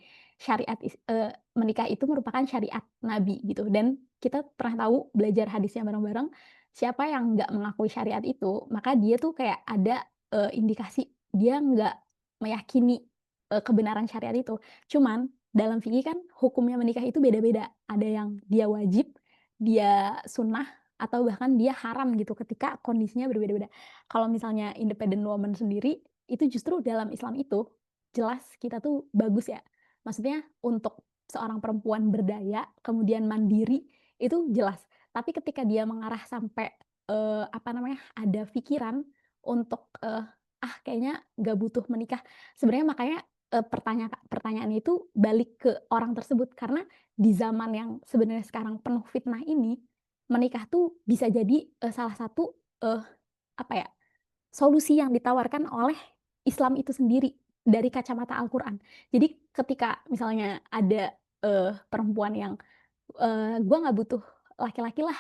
menikah itu merupakan syariat Nabi gitu. Dan kita pernah tahu belajar hadisnya bareng-bareng, siapa yang nggak mengakui syariat itu, maka dia tuh kayak ada indikasi dia nggak meyakini kebenaran syariat itu. Cuman dalam fikih kan hukumnya menikah itu beda-beda. Ada yang dia wajib, dia sunnah, atau bahkan dia haram gitu ketika kondisinya berbeda-beda. Kalau misalnya independent woman sendiri, itu justru dalam Islam itu jelas kita tuh bagus ya. Maksudnya untuk seorang perempuan berdaya, kemudian mandiri, itu jelas. Tapi ketika dia mengarah sampai apa namanya ada pikiran untuk kayaknya nggak butuh menikah. Sebenarnya makanya pertanyaan itu balik ke orang tersebut karena di zaman yang sebenarnya sekarang penuh fitnah ini, menikah tuh bisa jadi salah satu eh, apa ya solusi yang ditawarkan oleh Islam itu sendiri dari kacamata Al-Quran. Jadi ketika misalnya ada perempuan yang gue nggak butuh laki-laki lah,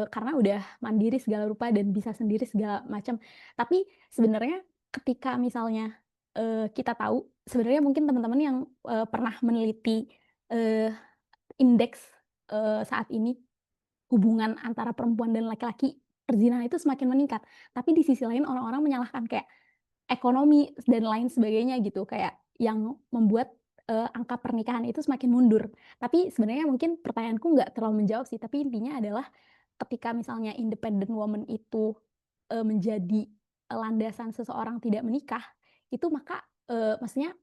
karena udah mandiri segala rupa dan bisa sendiri segala macam. Tapi sebenarnya ketika misalnya, kita tahu sebenarnya mungkin teman-teman yang, pernah meneliti, eee, indeks, saat ini hubungan antara perempuan dan laki-laki, perzinahan itu semakin meningkat. Tapi di sisi lain orang-orang menyalahkan kayak ekonomi dan lain sebagainya gitu, kayak yang membuat, angka pernikahan itu semakin mundur. Tapi sebenarnya mungkin pertanyaanku nggak terlalu menjawab sih, tapi intinya adalah ketika misalnya independent woman itu, menjadi landasan seseorang tidak menikah, itu maka, maksudnya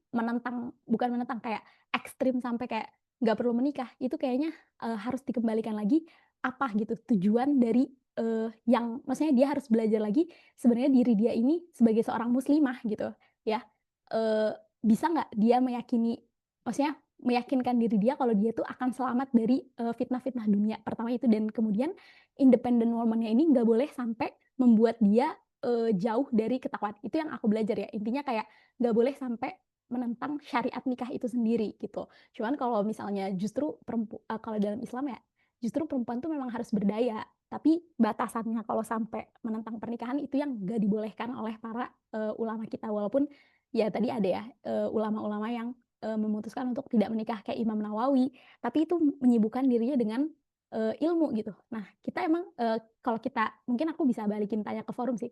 bukan menentang, kayak ekstrim sampai kayak nggak perlu menikah, itu kayaknya, harus dikembalikan lagi, apa gitu tujuan dari, yang maksudnya dia harus belajar lagi sebenarnya diri dia ini sebagai seorang muslimah gitu ya, eee, bisa nggak dia maksudnya meyakinkan diri dia kalau dia tuh akan selamat dari, fitnah-fitnah dunia, pertama itu dan kemudian independent woman-nya ini nggak boleh sampai membuat dia, jauh dari ketakwaan. Itu yang aku belajar ya, intinya kayak nggak boleh sampai menentang syariat nikah itu sendiri gitu. Cuman kalau misalnya justru kalau dalam Islam ya, justru perempuan tuh memang harus berdaya, tapi batasannya kalau sampai menentang pernikahan itu yang nggak dibolehkan oleh para, ulama kita. Walaupun ya tadi ada ya, ulama-ulama yang, memutuskan untuk tidak menikah kayak Imam Nawawi, tapi itu menyibukkan dirinya dengan ilmu gitu. Nah, kita emang, kalau kita mungkin aku bisa balikin tanya ke forum sih,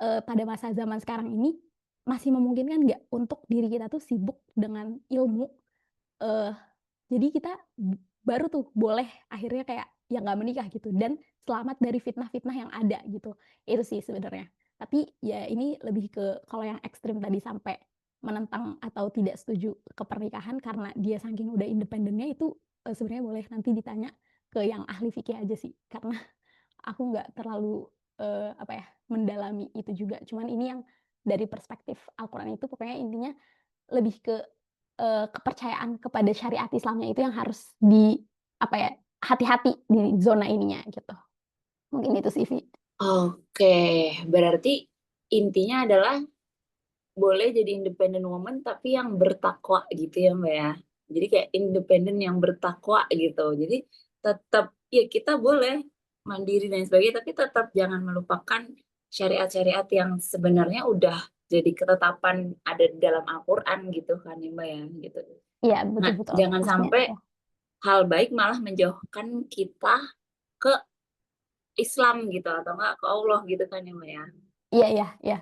pada masa zaman sekarang ini, masih memungkinkan nggak untuk diri kita tuh sibuk dengan ilmu, eee, jadi kita baru tuh boleh akhirnya kayak ya nggak menikah gitu dan selamat dari fitnah-fitnah yang ada gitu. Itu sih sebenarnya. Tapi ya ini lebih ke kalau yang ekstrim tadi sampai menentang atau tidak setuju ke pernikahan karena dia saking udah independennya itu, sebenarnya boleh nanti ditanya ke yang ahli fikih aja sih. Karena aku nggak terlalu, apa ya, mendalami itu juga. Cuman ini yang dari perspektif Al-Quran itu pokoknya intinya lebih ke, kepercayaan kepada syariat Islamnya itu yang harus apa ya, hati-hati di zona ininya gitu. Mungkin itu sih, Vi. Oke, berarti intinya adalah boleh jadi independent woman tapi yang bertakwa gitu ya Mbak ya. Jadi kayak independen yang bertakwa gitu. Jadi tetap ya kita boleh mandiri dan sebagainya tapi tetap jangan melupakan syariat-syariat yang sebenarnya udah jadi ketetapan ada di dalam Al-Quran gitu kan ya Mbak ya gitu. Iya, Nah, betul betul. jangan Maksudnya sampai ya. hal baik malah menjauhkan kita ke Islam gitu atau enggak ke Allah gitu kan ya Mbak ya. Iya iya iya.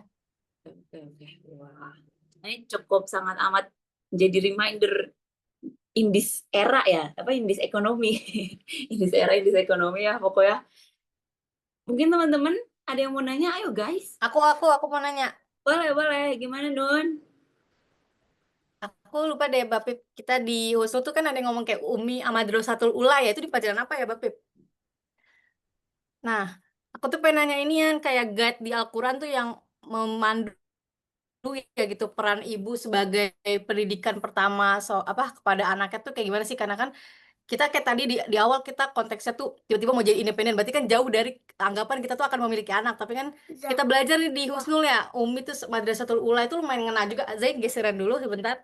Oke, oke. Wah. Ini cukup sangat amat jadi reminder in this era ya, apa in this ekonomi. In this era, in this ekonomi ya pokoknya. Mungkin teman-teman ada yang mau nanya, ayo guys. Aku mau nanya. Boleh, boleh. Gimana, Nun? Aku lupa deh, Bapip. Kita di Husnu tuh kan ada yang ngomong kayak Umi sama Madrasatul Ula ya. Itu di pelajaran apa ya, Bapip? Nah, aku tuh pengen nanya ini yang kayak guide di Al-Quran tuh yang memandu ya gitu peran ibu sebagai pendidikan pertama apa kepada anaknya tuh kayak gimana sih? Karena kan kita kayak tadi di awal kita konteksnya tuh tiba-tiba mau jadi independen, berarti kan jauh dari anggapan kita tuh akan memiliki anak. Tapi kan kita belajar nih di Husnul ya, Umi tuh Madrasatul Ula itu lumayan ngena juga. Zain geseran dulu sebentar.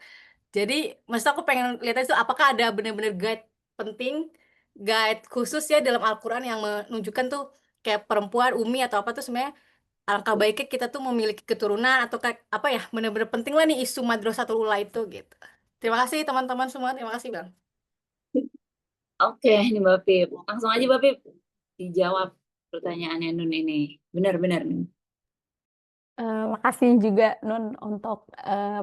Jadi maksud aku pengen lihat itu apakah ada benar-benar guide penting, guide khusus ya dalam Al-Quran yang menunjukkan tuh kayak perempuan, Umi atau apa tuh sebenarnya alangkah baiknya kita tuh memiliki keturunan atau kayak apa ya benar-benar penting lah nih isu Madrasatul Ula itu gitu. Terima kasih teman-teman semua, terima kasih Bang. Oke, ini Mbak Pip. Langsung aja Mbak Pip. Dijawab pertanyaannya Nun ini. Benar-benar. Makasih juga Nun untuk,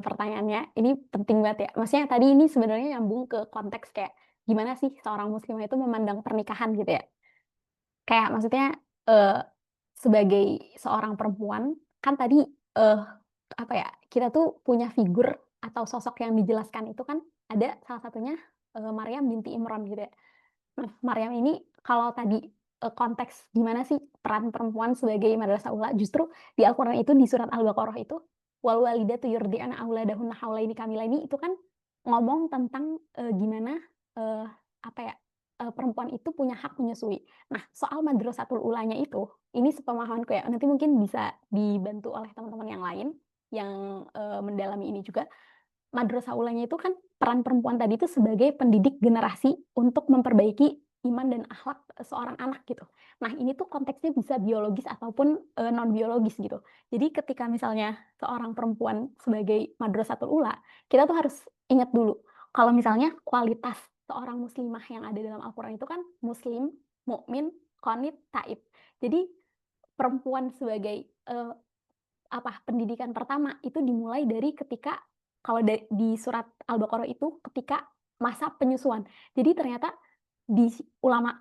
pertanyaannya. Ini penting banget ya. Maksudnya tadi ini sebenarnya nyambung ke konteks kayak gimana sih seorang muslimah itu memandang pernikahan gitu ya. Kayak maksudnya, eee, sebagai seorang perempuan, kan tadi, apa ya, kita tuh punya figur atau sosok yang dijelaskan itu kan ada salah satunya, Maryam binti Imran gitu ya. Nah, Maryam ini kalau tadi, konteks gimana sih peran perempuan sebagai madrasah ula, justru di Al-Quran itu di surat Al-Baqarah itu, wal walidatu yurdi'na auladahunna haulaini kamilaini itu kan ngomong tentang, gimana, eee, apa ya, perempuan itu punya hak menyusui. Nah, soal madrasatul ulanya itu, ini sepemahamanku ya, nanti mungkin bisa dibantu oleh teman-teman yang lain yang, mendalami ini juga. Madrasah ulangnya itu kan peran perempuan tadi itu sebagai pendidik generasi untuk memperbaiki iman dan akhlak seorang anak gitu. Nah, ini tuh konteksnya bisa biologis ataupun non biologis gitu. Jadi ketika misalnya seorang perempuan sebagai madrasatul ula, kita tuh harus ingat dulu kalau misalnya kualitas seorang muslimah yang ada dalam Al-Qur'an itu kan muslim, mukmin, qanit, taib. Jadi perempuan sebagai pendidikan pertama itu dimulai dari ketika kalau di surat Al-Baqarah itu ketika masa penyusuan. Jadi ternyata di ulama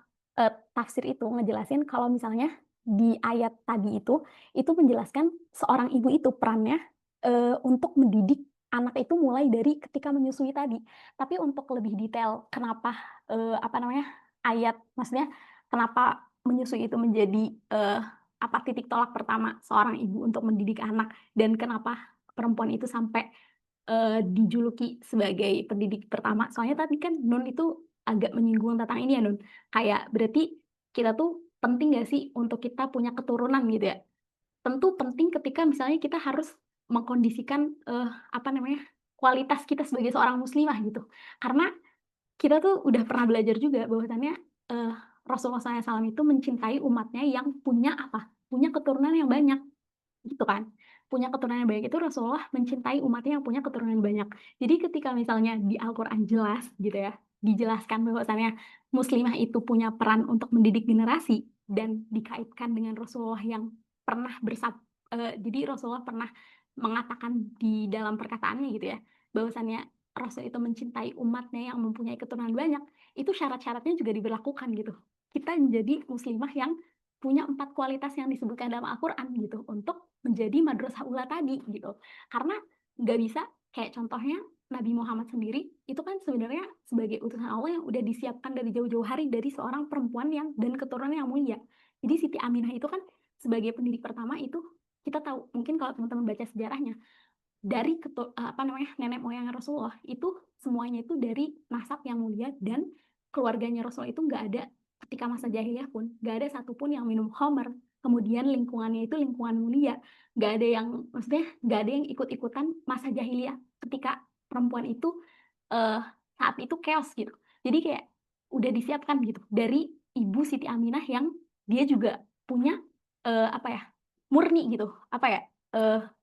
tafsir itu ngejelasin kalau misalnya di ayat tadi itu menjelaskan seorang ibu itu perannya untuk mendidik anak itu mulai dari ketika menyusui tadi. Tapi untuk lebih detail kenapa ayat maksudnya kenapa menyusui itu menjadi titik tolak pertama seorang ibu untuk mendidik anak dan kenapa perempuan itu sampai dijuluki sebagai pendidik pertama. Soalnya tadi kan Nun itu agak menyinggung tentang ini ya Nun. Kayak berarti kita tuh penting gak sih untuk kita punya keturunan gitu ya? Tentu penting ketika misalnya kita harus mengkondisikan kualitas kita sebagai seorang muslimah gitu. Karena kita tuh udah pernah belajar juga bahwasannya Rasulullah SAW itu mencintai umatnya yang punya punya keturunan yang banyak gitu kan. Punya keturunan yang banyak itu Rasulullah mencintai umatnya yang punya keturunan yang banyak. Jadi ketika misalnya di Al-Qur'an jelas gitu ya, dijelaskan bahwasannya muslimah itu punya peran untuk mendidik generasi dan dikaitkan dengan Rasulullah yang pernah jadi Rasulullah pernah mengatakan di dalam perkataannya gitu ya, bahwasannya Rasul itu mencintai umatnya yang mempunyai keturunan banyak, itu syarat-syaratnya juga diberlakukan gitu. Kita menjadi muslimah yang punya 4 kualitas yang disebutkan dalam Al-Qur'an gitu untuk menjadi madrasah ula tadi gitu. Karena nggak bisa kayak contohnya Nabi Muhammad sendiri itu kan sebenarnya sebagai utusan Allah yang udah disiapkan dari jauh-jauh hari dari seorang perempuan yang dan keturunan yang mulia. Jadi Siti Aminah itu kan sebagai pendidik pertama itu kita tahu mungkin kalau teman-teman baca sejarahnya dari nenek moyang Rasulullah itu semuanya itu dari nasab yang mulia dan keluarganya Rasulullah itu nggak ada ketika masa jahiliyah pun nggak ada satupun yang minum khamr, kemudian lingkungannya itu lingkungan mulia, nggak ada yang maksudnya nggak ada yang ikut-ikutan masa jahiliyah ketika perempuan itu saat itu chaos gitu. Jadi kayak udah disiapkan gitu dari ibu Siti Aminah yang dia juga punya murni gitu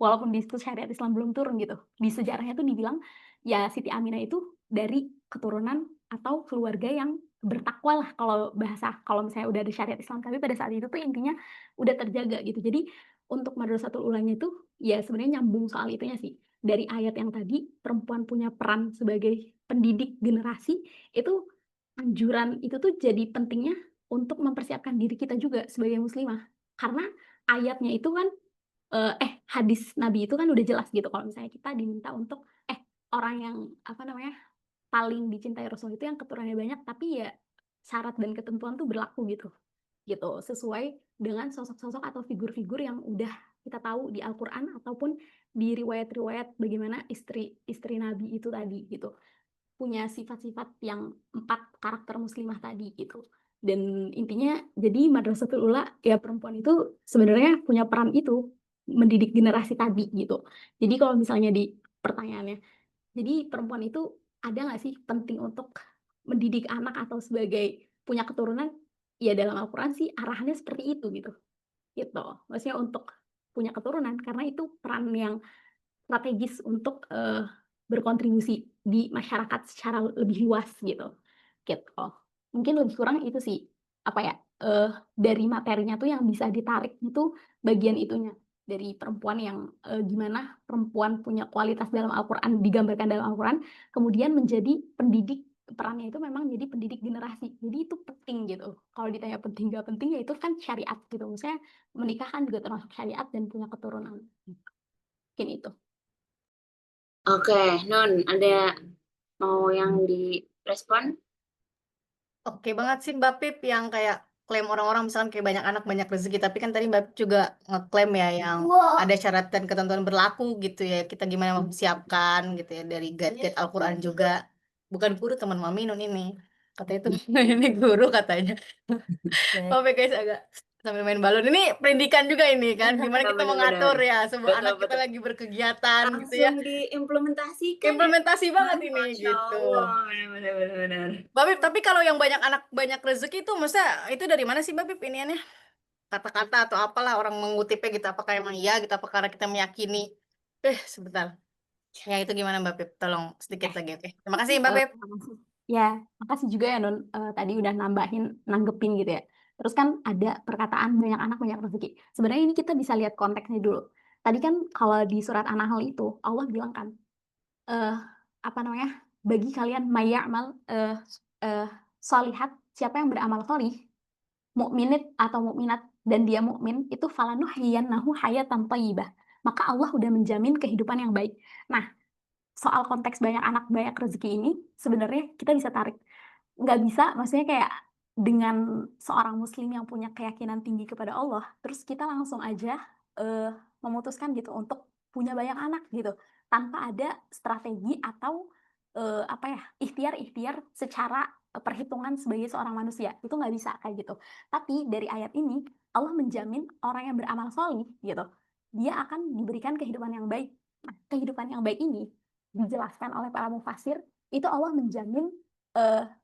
walaupun di situ syariat Islam belum turun gitu. Di sejarahnya tuh dibilang ya Siti Aminah itu dari keturunan atau keluarga yang bertakwa lah kalau misalnya udah ada syariat Islam, tapi pada saat itu tuh intinya udah terjaga gitu. Jadi untuk madrasatul ulanya itu ya sebenarnya nyambung soal itunya sih. Dari ayat yang tadi perempuan punya peran sebagai pendidik generasi itu anjuran itu tuh jadi pentingnya untuk mempersiapkan diri kita juga sebagai muslimah. Karena ayatnya itu kan hadis Nabi itu kan udah jelas gitu kalau misalnya kita diminta untuk orang yang paling dicintai Rasul itu yang keturunannya banyak tapi ya syarat dan ketentuan tuh berlaku gitu sesuai dengan sosok-sosok atau figur-figur yang udah kita tahu di Al-Qur'an ataupun di riwayat-riwayat bagaimana istri Nabi itu tadi gitu punya sifat-sifat yang 4 karakter muslimah tadi gitu. Dan intinya jadi madrasatul ula ya perempuan itu sebenarnya punya peran itu mendidik generasi tadi gitu. Jadi kalau misalnya di pertanyaannya, jadi perempuan itu ada nggak sih penting untuk mendidik anak atau sebagai punya keturunan? Ya dalam Al-Qur'an sih arahannya seperti itu gitu. Gitu. Maksudnya untuk punya keturunan karena itu peran yang strategis untuk berkontribusi di masyarakat secara lebih luas gitu. Gitu. Mungkin lebih kurang itu sih dari materinya tuh yang bisa ditarik itu bagian itunya dari perempuan yang gimana perempuan punya kualitas dalam Al-Qur'an digambarkan dalam Al-Qur'an kemudian menjadi pendidik perannya itu memang jadi pendidik generasi. Jadi itu penting gitu. Kalau ditanya penting gak penting ya itu kan syariat gitu. Misalnya menikah kan juga termasuk syariat dan punya keturunan. Mungkin itu. Oke, Nun, ada mau yang direspon? Oke banget sih Mbak Pip yang kayak klaim orang-orang misalkan kayak banyak anak banyak rezeki, tapi kan tadi Mbak Pip juga ngeklaim ya yang ada syarat dan ketentuan berlaku gitu ya, kita gimana mempersiapkan gitu ya dari guide Al-Qur'an juga. Bukan guru teman Mami Nun ini katanya itu ini guru katanya. Maaf ya guys agak sambil main balon. Ini pendidikan juga ini kan, gimana kita Bener-bener. mengatur ya sebuah Betul, anak kita betul. lagi berkegiatan gitu ya. Langsung diimplementasikan ya. Implementasi banget ini Masya gitu. Allah, bener-bener. Mbak Bib, tapi kalau yang banyak anak banyak rezeki itu masa itu dari mana sih Mbak Bib iniannya? Kata-kata atau apalah orang mengutipnya gitu, apakah emang iya gitu, apa karena kita meyakini? Sebentar. Ya itu gimana Mbak Bib? Tolong sedikit Eh, lagi, oke. Terima kasih Mbak Bib. makasih. Ya, makasih juga ya Nun. Tadi udah nanggepin gitu ya. Terus kan ada perkataan banyak anak banyak rezeki. Sebenarnya ini kita bisa lihat konteksnya dulu. Tadi kan kalau di surat An-Nahl itu Allah bilang kan, eh apa namanya? Bagi kalian mayyamal eh solihat, siapa yang beramal solih, mukminat atau mukminat dan dia mukmin itu falanuhyiyannahu hayatan thayyibah. Maka Allah udah menjamin kehidupan yang baik. Nah, soal konteks banyak anak banyak rezeki ini sebenarnya kita bisa tarik, nggak bisa maksudnya kayak dengan seorang muslim yang punya keyakinan tinggi kepada Allah terus kita langsung aja eh, memutuskan gitu untuk punya banyak anak gitu tanpa ada strategi atau apa ya, ikhtiar secara perhitungan sebagai seorang manusia itu nggak bisa kayak gitu. Tapi dari ayat ini Allah menjamin orang yang beramal solih gitu dia akan diberikan kehidupan yang baik. Nah, kehidupan yang baik ini dijelaskan oleh para mufasir itu Allah menjamin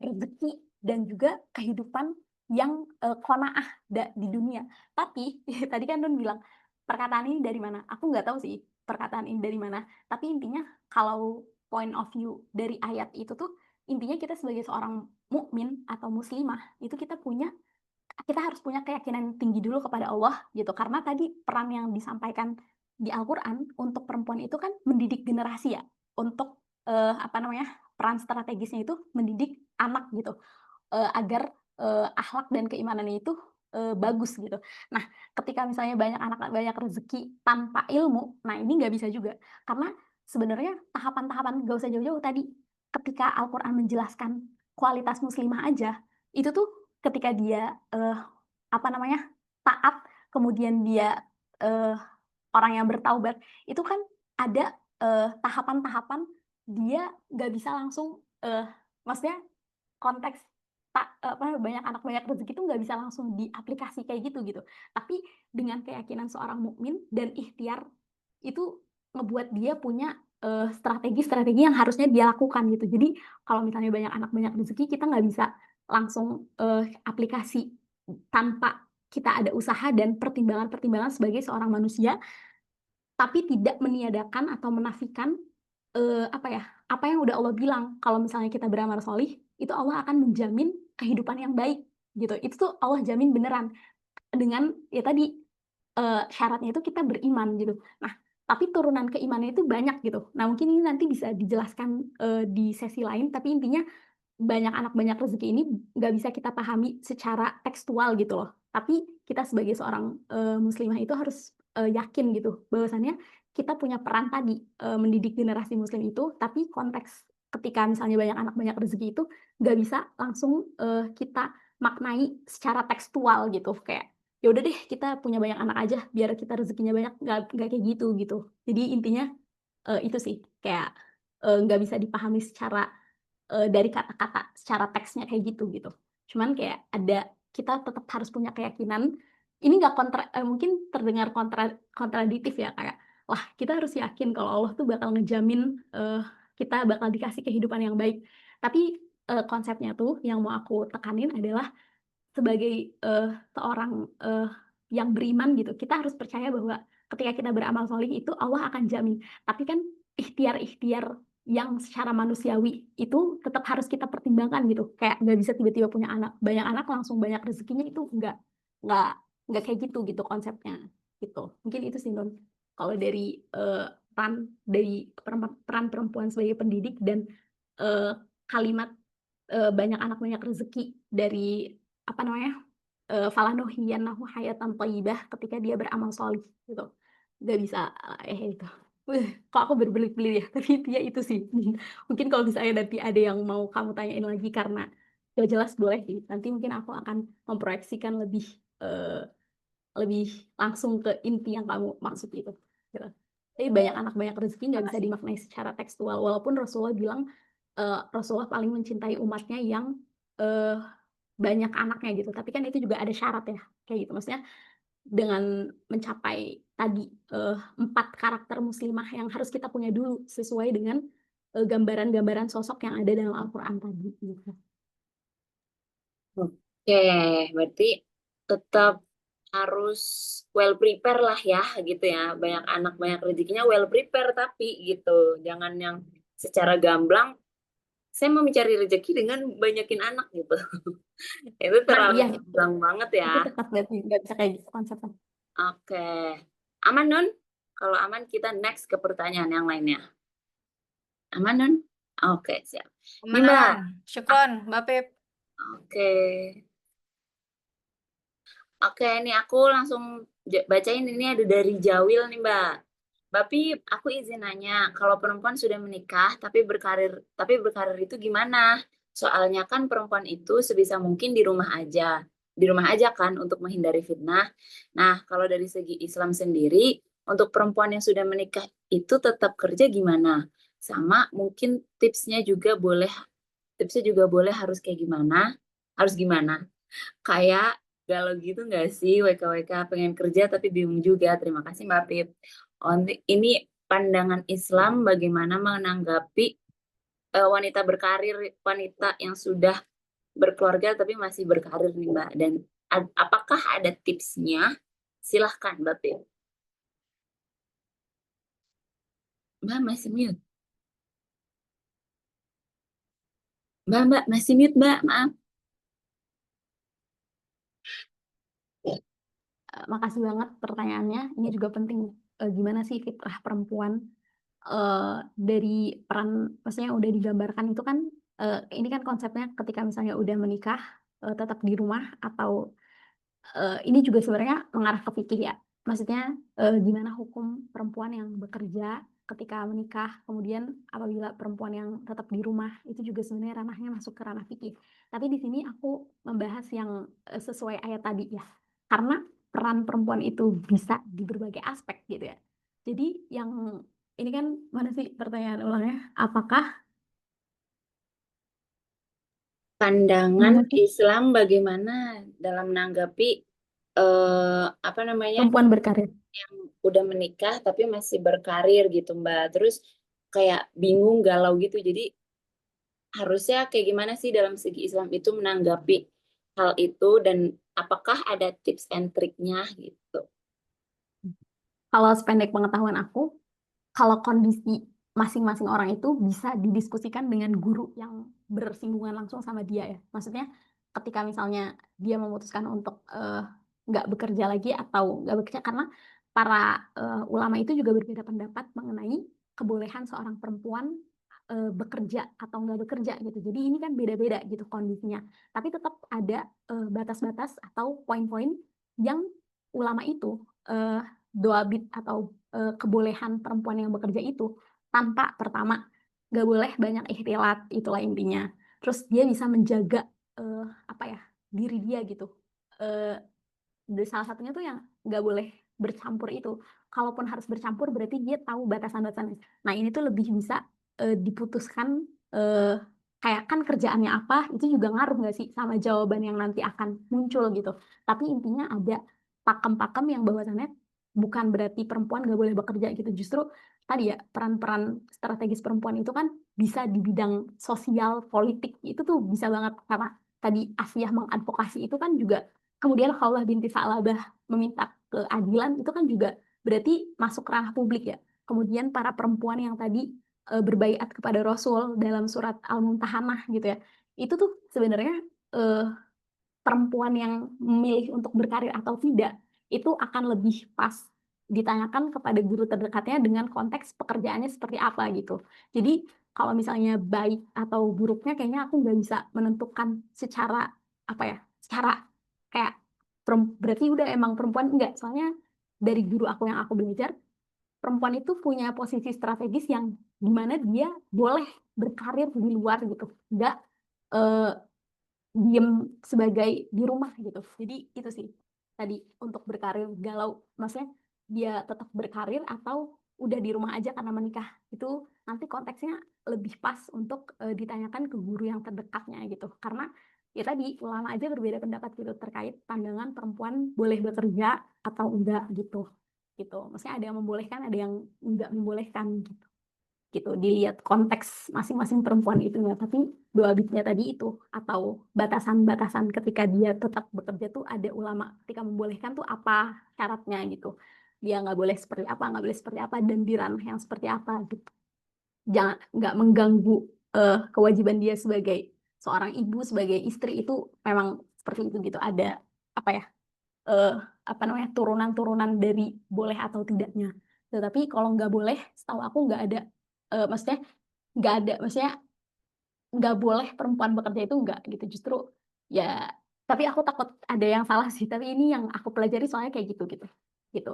rezeki dan juga kehidupan yang qanaah di dunia. Tapi tadi kan Nun bilang perkataan ini dari mana? Aku nggak tahu sih perkataan ini dari mana. Tapi intinya kalau point of view dari ayat itu tuh intinya kita sebagai seorang mukmin atau muslimah itu kita harus punya keyakinan tinggi dulu kepada Allah gitu karena tadi peran yang disampaikan di Al-Qur'an untuk perempuan itu kan mendidik generasi ya untuk apa namanya peran strategisnya itu mendidik anak gitu agar akhlak dan keimanannya itu bagus gitu. Nah, ketika misalnya banyak anak banyak rezeki tanpa ilmu, nah ini nggak bisa juga karena sebenarnya tahapan-tahapan gak usah jauh-jauh tadi ketika Al-Qur'an menjelaskan kualitas muslimah aja itu tuh ketika dia apa namanya taat kemudian dia eh, orang yang bertaubat itu kan ada tahapan-tahapan dia nggak bisa langsung maksudnya konteks apa banyak anak banyak rezeki itu nggak bisa langsung diaplikasi kayak gitu gitu tapi dengan keyakinan seorang mukmin dan ikhtiar itu ngebuat dia punya strategi-strategi yang harusnya dia lakukan gitu jadi kalau misalnya banyak anak banyak rezeki kita nggak bisa langsung aplikasi tanpa kita ada usaha dan pertimbangan-pertimbangan sebagai seorang manusia tapi tidak meniadakan atau menafikan apa yang udah Allah bilang kalau misalnya kita beramal solih itu Allah akan menjamin kehidupan yang baik gitu itu tuh Allah jamin beneran dengan ya tadi syaratnya itu kita beriman gitu nah tapi turunan keimannya itu banyak gitu nah mungkin ini nanti bisa dijelaskan di sesi lain tapi intinya banyak anak banyak rezeki ini nggak bisa kita pahami secara tekstual gitu loh tapi kita sebagai seorang muslimah itu harus yakin gitu bahwasannya kita punya peran tadi mendidik generasi muslim itu tapi konteks ketika misalnya banyak anak banyak rezeki itu nggak bisa langsung kita maknai secara tekstual gitu kayak ya udah deh kita punya banyak anak aja biar kita rezekinya banyak nggak kayak gitu gitu jadi intinya itu sih kayak nggak bisa dipahami secara dari kata-kata secara teksnya kayak gitu gitu. Cuman kayak ada kita tetap harus punya keyakinan. Ini nggak mungkin terdengar kontradiktif ya kayak wah kita harus yakin kalau Allah tuh bakal ngejamin kita bakal dikasih kehidupan yang baik. Tapi konsepnya tuh yang mau aku tekanin adalah sebagai seorang yang beriman gitu, kita harus percaya bahwa ketika kita beramal solih itu Allah akan jamin. Tapi kan ikhtiar-ikhtiar yang secara manusiawi itu tetap harus kita pertimbangkan gitu. Kayak nggak bisa tiba-tiba punya anak, banyak anak langsung banyak rezekinya itu nggak nggak kayak gitu konsepnya gitu. Mungkin itu sih Nun. Kalau dari peran perempuan sebagai pendidik dan kalimat banyak anak banyak rezeki dari apa namanya falanuhyiyannahu hayatan thayyibah ketika dia beramal solih gitu nggak bisa itu kok aku berbelit-belit ya tapi intinya itu sih mungkin kalau misalnya nanti ada yang mau kamu tanyain lagi karena gak jelas boleh sih nanti mungkin aku akan memproyeksikan lebih langsung ke inti yang kamu maksud itu gitu. Tapi banyak anak banyak rezeki nggak bisa dimaknai secara tekstual walaupun Rasulullah bilang Rasulullah paling mencintai umatnya yang banyak anaknya gitu. Tapi kan itu juga ada syarat ya. kayak gitu. Maksudnya dengan mencapai tadi 4 karakter muslimah yang harus kita punya dulu sesuai dengan gambaran-gambaran sosok yang ada dalam Al-Quran tadi gitu. Oke, berarti tetap harus well prepare lah ya gitu ya. Banyak anak banyak rezekinya well prepare tapi gitu. Jangan yang secara gamblang saya mau mencari rezeki dengan banyakin anak gitu. Itu Nah terlalu iya gamblang banget ya. itu tepat berarti nggak bisa kayak gitu konsepnya. Oke. Aman Nun? Kalau aman kita next ke pertanyaan yang lainnya. Aman Nun? Oke, siap. Nih Mbak. Aman. Syukron, Mbak Pip. Oke. Oke, ini aku langsung bacain, ini ada dari Jawil nih Mbak. Mbak Pip, aku izin nanya, kalau perempuan sudah menikah tapi berkarir itu gimana? Soalnya kan perempuan itu sebisa mungkin di rumah aja. Di rumah aja kan untuk menghindari fitnah. Nah, kalau dari segi Islam sendiri, untuk perempuan yang sudah menikah itu tetap kerja gimana? Sama mungkin tipsnya juga boleh harus kayak gimana? Harus gimana? Kayak galau gitu nggak sih WKWK pengen kerja tapi bingung juga. Terima kasih Mbak Pip. Ini pandangan Islam bagaimana menanggapi wanita berkarir, wanita yang sudah berkeluarga tapi masih berkarir nih Mbak. Dan apakah ada tipsnya? Silahkan Mbak Pip. Mbak masih mute. Mbak masih mute Mbak, maaf. Makasih banget pertanyaannya. Ini juga penting. Gimana sih fitrah perempuan dari peran, maksudnya udah digambarkan itu kan, ini kan konsepnya ketika misalnya udah menikah tetap di rumah, atau ini juga sebenarnya mengarah ke fikih ya. Maksudnya gimana hukum perempuan yang bekerja ketika menikah, kemudian apabila perempuan yang tetap di rumah, itu juga sebenarnya ranahnya masuk ke ranah fikih. Tapi di sini aku membahas yang sesuai ayat tadi ya. Karena peran perempuan itu bisa di berbagai aspek gitu ya. Jadi yang ini kan mana sih pertanyaan ulangnya? Apakah Pandangan gimana sih Islam bagaimana dalam menanggapi apa namanya perempuan berkarir? yang udah menikah tapi masih berkarir gitu Mbak. Terus kayak bingung, galau gitu. Jadi harusnya kayak gimana sih dalam segi Islam itu menanggapi hal itu dan apakah ada tips and triknya gitu. Kalau sependek pengetahuan aku, kalau kondisi masing-masing orang itu bisa didiskusikan dengan guru yang bersinggungan langsung sama dia ya. Maksudnya ketika misalnya dia memutuskan untuk nggak bekerja lagi atau nggak bekerja, karena para ulama itu juga berbeda pendapat mengenai kebolehan seorang perempuan bekerja atau nggak bekerja gitu. Jadi ini kan beda-beda gitu kondisinya. Tapi tetap ada batas-batas atau poin-poin yang ulama itu doabit atau kebolehan perempuan yang bekerja itu tanpa, pertama, nggak boleh banyak ikhtilat, itulah intinya. Terus dia bisa menjaga apa ya, diri dia gitu. Eh, salah satunya tuh yang nggak boleh bercampur itu. Kalaupun harus bercampur berarti dia tahu batasan-batasannya. Nah ini tuh lebih bisa diputuskan, kayak kan kerjaannya apa, itu juga ngaruh nggak sih sama jawaban yang nanti akan muncul gitu. Tapi intinya ada pakem-pakem yang bahwasannya bukan berarti perempuan nggak boleh bekerja gitu. Justru tadi ya, peran-peran strategis perempuan itu kan bisa di bidang sosial, politik, itu tuh bisa banget. Karena tadi Asiyah mengadvokasi itu kan juga, kemudian Khawlah binti Sa'labah meminta keadilan, itu kan juga berarti masuk ranah publik ya. Kemudian para perempuan yang tadi berbaiat kepada Rasul dalam surat Al-Mumtahanah gitu ya. Itu tuh sebenarnya eh, perempuan yang memilih untuk berkarir atau tidak, itu akan lebih pas ditanyakan kepada guru terdekatnya dengan konteks pekerjaannya seperti apa gitu. Jadi kalau misalnya baik atau buruknya kayaknya aku nggak bisa menentukan secara apa ya, secara kayak berarti udah emang perempuan enggak. Soalnya dari guru aku yang aku belajar, perempuan itu punya posisi strategis yang dimana dia boleh berkarir di luar gitu, nggak eh, diem sebagai di rumah gitu. Jadi itu sih tadi untuk berkarir galau, maksudnya dia tetap berkarir atau udah di rumah aja karena menikah, itu nanti konteksnya lebih pas untuk ditanyakan ke guru yang terdekatnya gitu. Karena ya tadi ulama aja berbeda pendapat gitu terkait pandangan perempuan boleh bekerja atau enggak gitu. Maksudnya ada yang membolehkan, ada yang enggak membolehkan gitu. Dilihat konteks masing-masing perempuan itu ya. Tapi dua bitnya tadi itu atau batasan-batasan ketika dia tetap bekerja tuh ada ulama ketika membolehkan tuh apa syaratnya gitu. Dia nggak boleh seperti apa, nggak boleh seperti apa, dan di ranah yang seperti apa gitu. Jangan nggak mengganggu kewajiban dia sebagai seorang ibu, sebagai istri itu memang seperti itu gitu. Ada apa ya? eh, apa namanya turunan-turunan dari boleh atau tidaknya. Tetapi kalau nggak boleh, setahu aku nggak ada, maksudnya nggak ada, maksudnya nggak boleh perempuan bekerja itu nggak gitu. Justru ya, tapi aku takut ada yang salah sih. Tapi ini yang aku pelajari soalnya kayak gitu.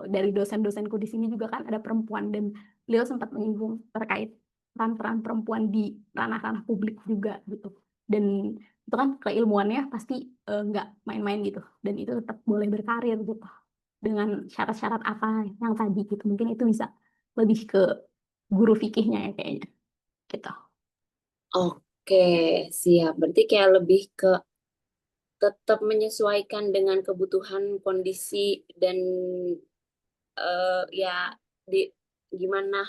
Dari dosen-dosenku di sini juga kan ada perempuan dan beliau sempat menyinggung terkait peran-peran perempuan di ranah-ranah publik juga gitu. Dan itu kan keilmuannya pasti nggak main-main gitu. Dan itu tetap boleh berkarir gitu. Dengan syarat-syarat apa yang tadi gitu. Mungkin itu bisa lebih ke guru fikihnya ya kayaknya gitu. Oke, siap. Berarti kayak lebih ke tetap menyesuaikan dengan kebutuhan kondisi dan ya di gimana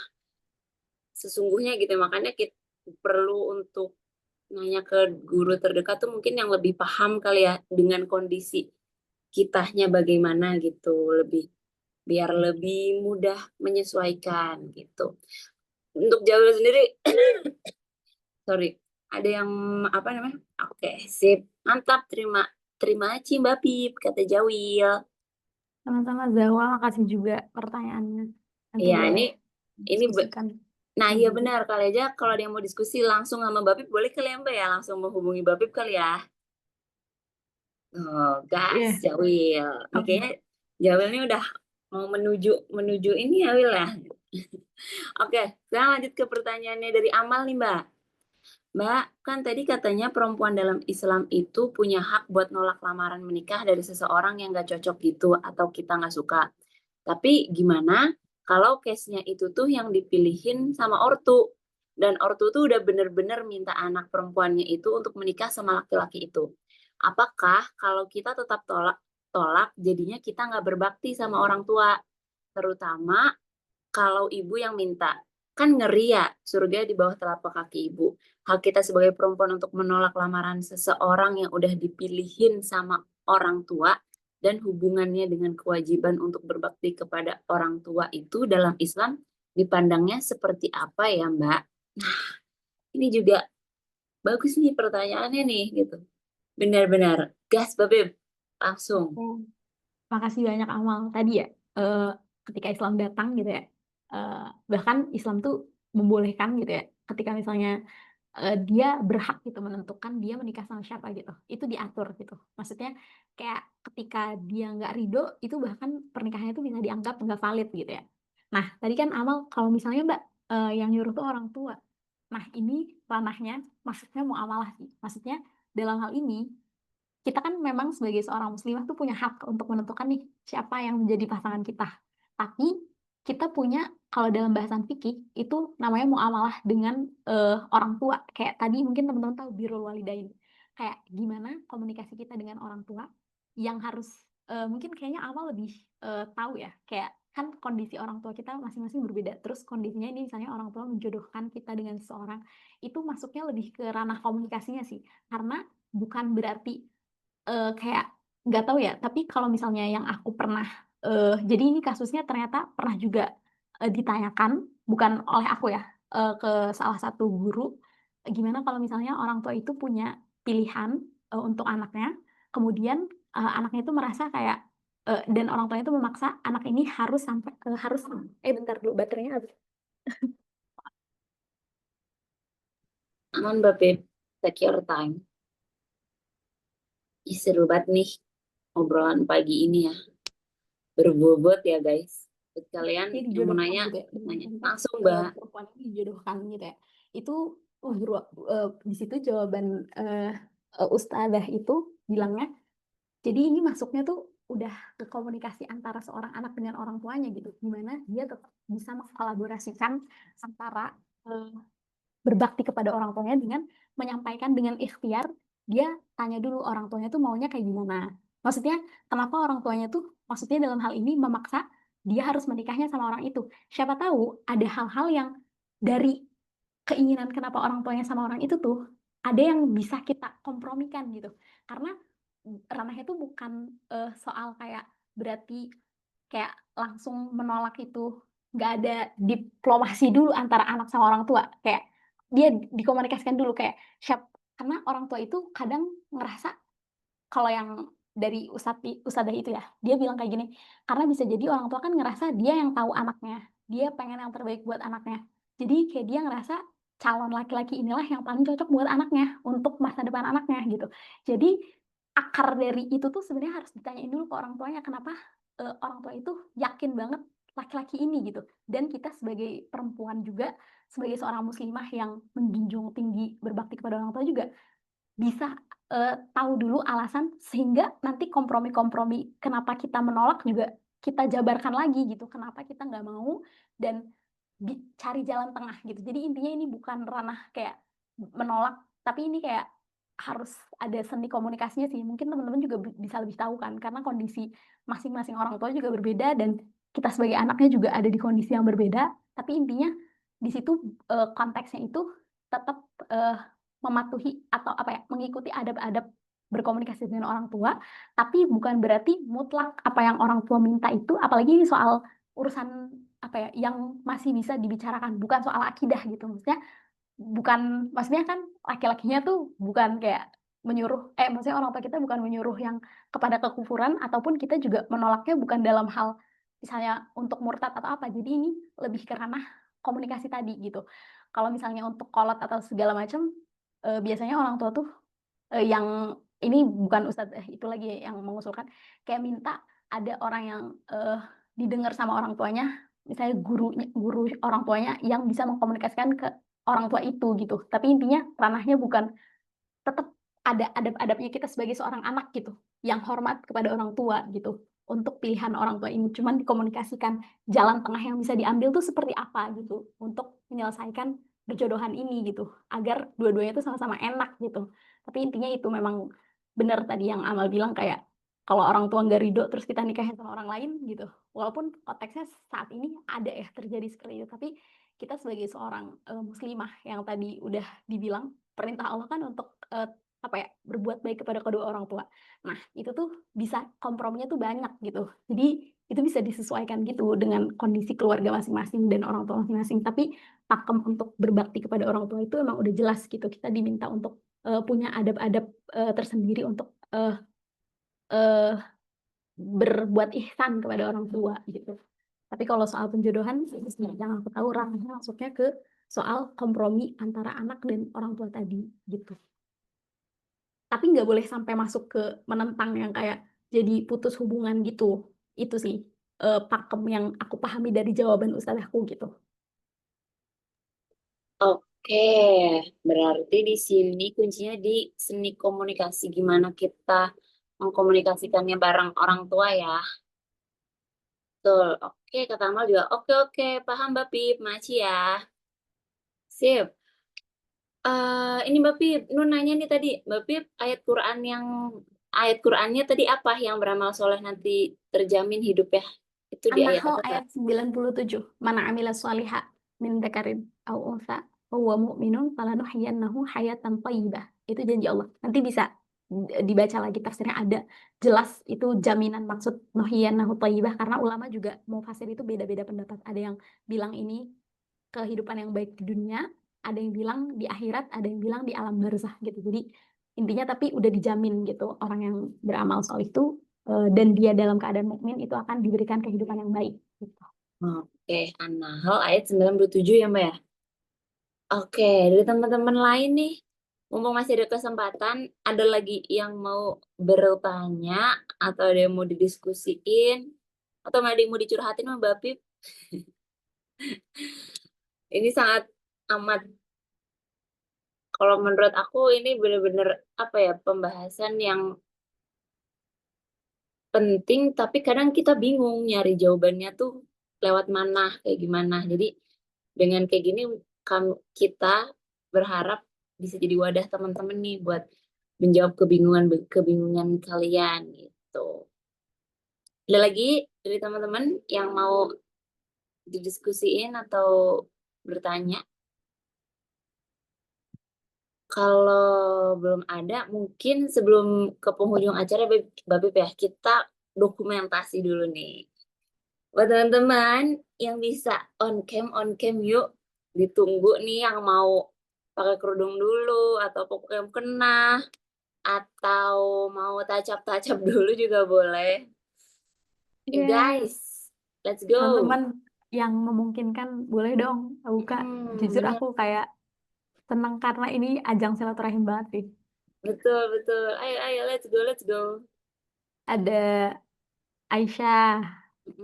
sesungguhnya gitu. Makanya kita perlu untuk nanya ke guru terdekat tuh mungkin yang lebih paham kali ya dengan kondisi kitanya bagaimana gitu, lebih biar lebih mudah menyesuaikan gitu. Untuk Jawil sendiri, sorry, ada yang apa namanya? Oke, sip, mantap, terima terima kasih Mbak Pip, kata Jawil. Sama-sama Zawa, makasih juga pertanyaannya. Nanti Ya, boleh ini diskusikan nah sama iya guru. benar kali aja kalau ada yang mau diskusi langsung sama Mbak Pip boleh kali ya Mbak ya, langsung menghubungi Mbak Pip kali ya. Oh, gas, Iya, Jawil. Ini oke. kayaknya Jawil ini udah mau menuju menuju ini ya Wil ya. Oke, sekarang lanjut ke pertanyaannya dari Amal nih Mbak. Mbak, kan tadi katanya perempuan dalam Islam itu punya hak buat nolak lamaran menikah dari seseorang yang gak cocok gitu atau kita gak suka. Tapi gimana kalau case-nya itu tuh yang dipilihin sama ortu dan ortu tuh udah bener-bener minta anak perempuannya itu untuk menikah sama laki-laki itu. Apakah kalau kita tetap tolak jadinya kita nggak berbakti sama orang tua, terutama kalau ibu yang minta. Kan ngeri ya, surga di bawah telapak kaki ibu. Hak kita sebagai perempuan untuk menolak lamaran seseorang yang udah dipilihin sama orang tua dan hubungannya dengan kewajiban untuk berbakti kepada orang tua itu dalam Islam dipandangnya seperti apa ya Mbak? Nah, ini juga bagus nih pertanyaannya nih gitu. Benar-benar gas Babib, langsung. Oke. Makasih banyak Amal. Tadi ya, ketika Islam datang gitu ya, bahkan Islam tuh membolehkan gitu ya, ketika misalnya dia berhak gitu menentukan dia menikah sama siapa gitu. Itu diatur gitu. Maksudnya kayak ketika dia nggak ridho, itu bahkan pernikahannya itu bisa dianggap nggak valid gitu ya. Nah, tadi kan Amal, kalau misalnya Mbak, yang nyuruh tuh orang tua. Nah, ini ranahnya, maksudnya muamalah sih. Maksudnya dalam hal ini, kita kan memang sebagai seorang muslimah tuh punya hak untuk menentukan nih siapa yang menjadi pasangan kita. Tapi kita punya, kalau dalam bahasan fikih itu namanya muamalah dengan orang tua. Kayak tadi mungkin teman-teman tahu birrul walidain. Kayak gimana komunikasi kita dengan orang tua yang harus mungkin kayaknya awal lebih tahu ya. Kayak kan kondisi orang tua kita masing-masing berbeda. Terus kondisinya ini misalnya orang tua menjodohkan kita dengan seseorang, itu masuknya lebih ke ranah komunikasinya sih. Karena bukan berarti kayak nggak tahu ya, tapi kalau misalnya yang aku pernah, jadi ini kasusnya ternyata pernah juga ditanyakan, bukan oleh aku ya, ke salah satu guru, gimana kalau misalnya orang tua itu punya pilihan untuk anaknya, kemudian anaknya itu merasa kayak, dan orang tuanya itu memaksa anak ini harus sampai, harus, bentar dulu baterainya habis. Aman Mbak Pip, take your time. Ih, seru banget nih obrolan pagi ini ya. Berbobot ya guys. Buat kalian Dia yang mau dijodohkan nanya, gitu ya dengan nanya konteks langsung Mbak. perempuan ini dijodohkan gitu ya itu di situ jawaban ustadzah itu bilangnya jadi ini masuknya tuh udah ke komunikasi antara seorang anak dengan orang tuanya gitu gimana dia tetap bisa mengkolaborasikan antara berbakti kepada orang tuanya dengan menyampaikan dengan ikhtiar dia tanya dulu orang tuanya tuh maunya kayak gimana. Maksudnya kenapa orang tuanya tuh, maksudnya dalam hal ini memaksa dia harus menikahnya sama orang itu. Siapa tahu ada hal-hal yang dari keinginan kenapa orang tuanya sama orang itu tuh ada yang bisa kita kompromikan gitu. Karena ranahnya tuh bukan soal kayak berarti kayak langsung menolak itu, nggak ada diplomasi dulu antara anak sama orang tua, kayak dia dikomunikasikan dulu kayak karena orang tua itu kadang ngerasa kalau yang dari ustadzah itu ya, dia bilang kayak gini, karena bisa jadi orang tua kan ngerasa dia yang tahu anaknya, dia pengen yang terbaik buat anaknya. Jadi kayak dia ngerasa calon laki-laki inilah yang paling cocok buat anaknya, untuk masa depan anaknya gitu. Jadi akar dari itu tuh sebenarnya harus ditanyain dulu ke orang tuanya, kenapa orang tua itu yakin banget laki-laki ini gitu. Dan kita sebagai perempuan juga, sebagai seorang muslimah yang menjunjung tinggi berbakti kepada orang tua juga, bisa tahu dulu alasan sehingga nanti kompromi-kompromi kenapa kita menolak juga kita jabarkan lagi gitu, kenapa kita nggak mau, dan cari jalan tengah gitu. Jadi intinya ini bukan ranah kayak menolak, tapi ini kayak harus ada seni komunikasinya sih. Mungkin teman-teman juga bisa lebih tahu kan, karena kondisi masing-masing orang tua juga berbeda dan kita sebagai anaknya juga ada di kondisi yang berbeda. Tapi intinya di situ konteksnya itu tetap mematuhi atau apa ya, mengikuti adab-adab berkomunikasi dengan orang tua, tapi bukan berarti mutlak apa yang orang tua minta itu, apalagi ini soal urusan apa ya yang masih bisa dibicarakan, bukan soal akidah gitu. Maksudnya kan laki-lakinya tuh bukan kayak menyuruh, maksudnya orang tua kita bukan menyuruh yang kepada kekufuran, ataupun kita juga menolaknya bukan dalam hal misalnya untuk murtad atau apa. Jadi ini lebih ke ranah komunikasi tadi gitu. Kalau misalnya untuk kolot atau segala macam, biasanya orang tua tuh yang ini bukan ustadz itu lagi yang mengusulkan, kayak minta ada orang yang didengar sama orang tuanya, misalnya guru orang tuanya yang bisa mengkomunikasikan ke orang tua itu gitu. Tapi intinya ranahnya bukan, tetap ada adab-adabnya kita sebagai seorang anak gitu, yang hormat kepada orang tua gitu. Untuk pilihan orang tua ini cuman dikomunikasikan jalan tengah yang bisa diambil tuh seperti apa gitu untuk menyelesaikan perjodohan ini gitu, agar dua-duanya tuh sama-sama enak gitu. Tapi intinya itu memang benar tadi yang Amal bilang, kayak kalau orang tua nggak ridho terus kita nikahin sama orang lain gitu, walaupun konteksnya saat ini ada ya terjadi seperti itu, tapi kita sebagai seorang muslimah yang tadi udah dibilang perintah Allah kan untuk apa ya, berbuat baik kepada kedua orang tua. Nah, itu tuh bisa komprominya tuh banyak gitu. Jadi itu bisa disesuaikan gitu dengan kondisi keluarga masing-masing dan orang tua masing-masing. Tapi pakem untuk berbakti kepada orang tua itu emang udah jelas gitu. Kita diminta untuk punya adab-adab tersendiri untuk uh, berbuat ihsan kepada orang tua gitu. Tapi kalau soal penjodohan, yang aku tahu ranahnya masuknya ke soal kompromi antara anak dan orang tua tadi gitu. Tapi nggak boleh sampai masuk ke menentang yang kayak jadi putus hubungan gitu. Itu sih pakem yang aku pahami dari jawaban ustazahku gitu. Oke, berarti di sini kuncinya di seni komunikasi, gimana kita mengkomunikasikannya bareng orang tua ya. Betul. Oke, kata Amal juga. Oke, paham Mbak Pip, makasih ya. Sip. Ini Mbak Pip, Nun nanya nih tadi, Mbak Pip, ayat Qur'annya tadi apa yang beramal soleh nanti terjamin hidup ya? Itu di ayat An-Nahl apa, Kak? ayat 97. Man amila shaliha min dzakarin aw untha wa huwa mu'minun falanuhyiyannahu hayatan thayyibah. Itu janji Allah. Nanti bisa dibaca lagi tafsirnya, ada jelas itu jaminan maksud nuhyiyannahu thayyibah, karena ulama juga mufassir itu beda-beda pendapat. Ada yang bilang ini kehidupan yang baik di dunia, ada yang bilang di akhirat, ada yang bilang di alam barzah gitu. Jadi intinya tapi udah dijamin gitu, orang yang beramal soleh itu dan dia dalam keadaan mukmin itu akan diberikan kehidupan yang baik gitu. Oke, An-Nahl ayat 97 ya Mbak ya? Oke, dari teman-teman lain nih, mumpung masih ada kesempatan, ada lagi yang mau bertanya, atau ada yang mau didiskusiin, atau ada yang mau dicurhatin sama Mbak Pip? Ini sangat amat, kalau menurut aku ini benar-benar apa ya, pembahasan yang penting, tapi kadang kita bingung nyari jawabannya tuh lewat mana, kayak gimana. Jadi dengan kayak gini kita berharap bisa jadi wadah teman-teman nih buat menjawab kebingungan kalian gitu. Ada lagi dari teman-teman yang mau didiskusiin atau bertanya? Kalau belum ada, mungkin sebelum ke penghujung acara, Babib ya, kita dokumentasi dulu nih. Buat teman-teman yang bisa on cam yuk. Ditunggu nih yang mau pakai kerudung dulu, atau pokoknya kena, atau mau touch up dulu juga boleh. You guys, let's go. Teman-teman yang memungkinkan boleh dong buka. Jujur Bener. aku kayak senang karena ini ajang silaturahim banget sih. Betul. Ayo, let's go. Ada Aisyah,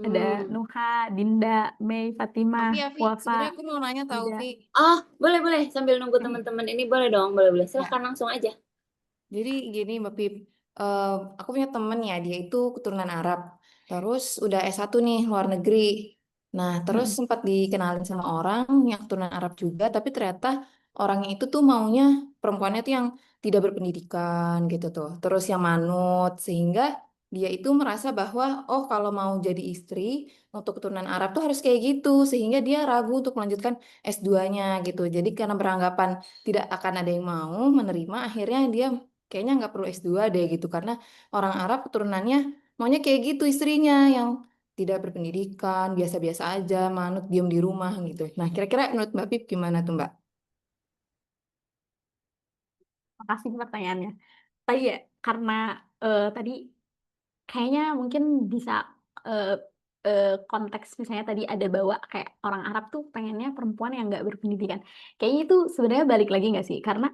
ada Hmm. Nuha, Dinda, Mei, Fatimah, Tapi ya, Vi, Wafa, sebenarnya aku mau nanya tahu, Ida. Vi. Oh, boleh. Sambil nunggu teman-teman ini boleh dong, boleh. Silahkan langsung aja. Jadi gini Mbak Pip, aku punya temen ya, dia itu keturunan Arab. Terus udah S1 nih, luar negeri. Nah, terus sempat dikenalin sama orang yang keturunan Arab juga, tapi ternyata orangnya itu tuh maunya perempuannya tuh yang tidak berpendidikan gitu tuh. Terus yang manut, sehingga dia itu merasa bahwa, oh kalau mau jadi istri untuk keturunan Arab tuh harus kayak gitu. Sehingga dia ragu untuk melanjutkan S2-nya gitu. Jadi karena beranggapan tidak akan ada yang mau menerima, akhirnya dia kayaknya nggak perlu S2 deh gitu karena orang Arab keturunannya maunya kayak gitu istrinya yang tidak berpendidikan, biasa-biasa aja, manut diam di rumah gitu. Nah, kira-kira menurut Mbak Pip gimana tuh Mbak? Makasih pertanyaannya. Tadi ya, karena tadi kayaknya mungkin bisa eh, konteks misalnya tadi ada bawa kayak orang Arab tuh pengennya perempuan yang nggak berpendidikan. Kayaknya itu sebenarnya balik lagi nggak sih? Karena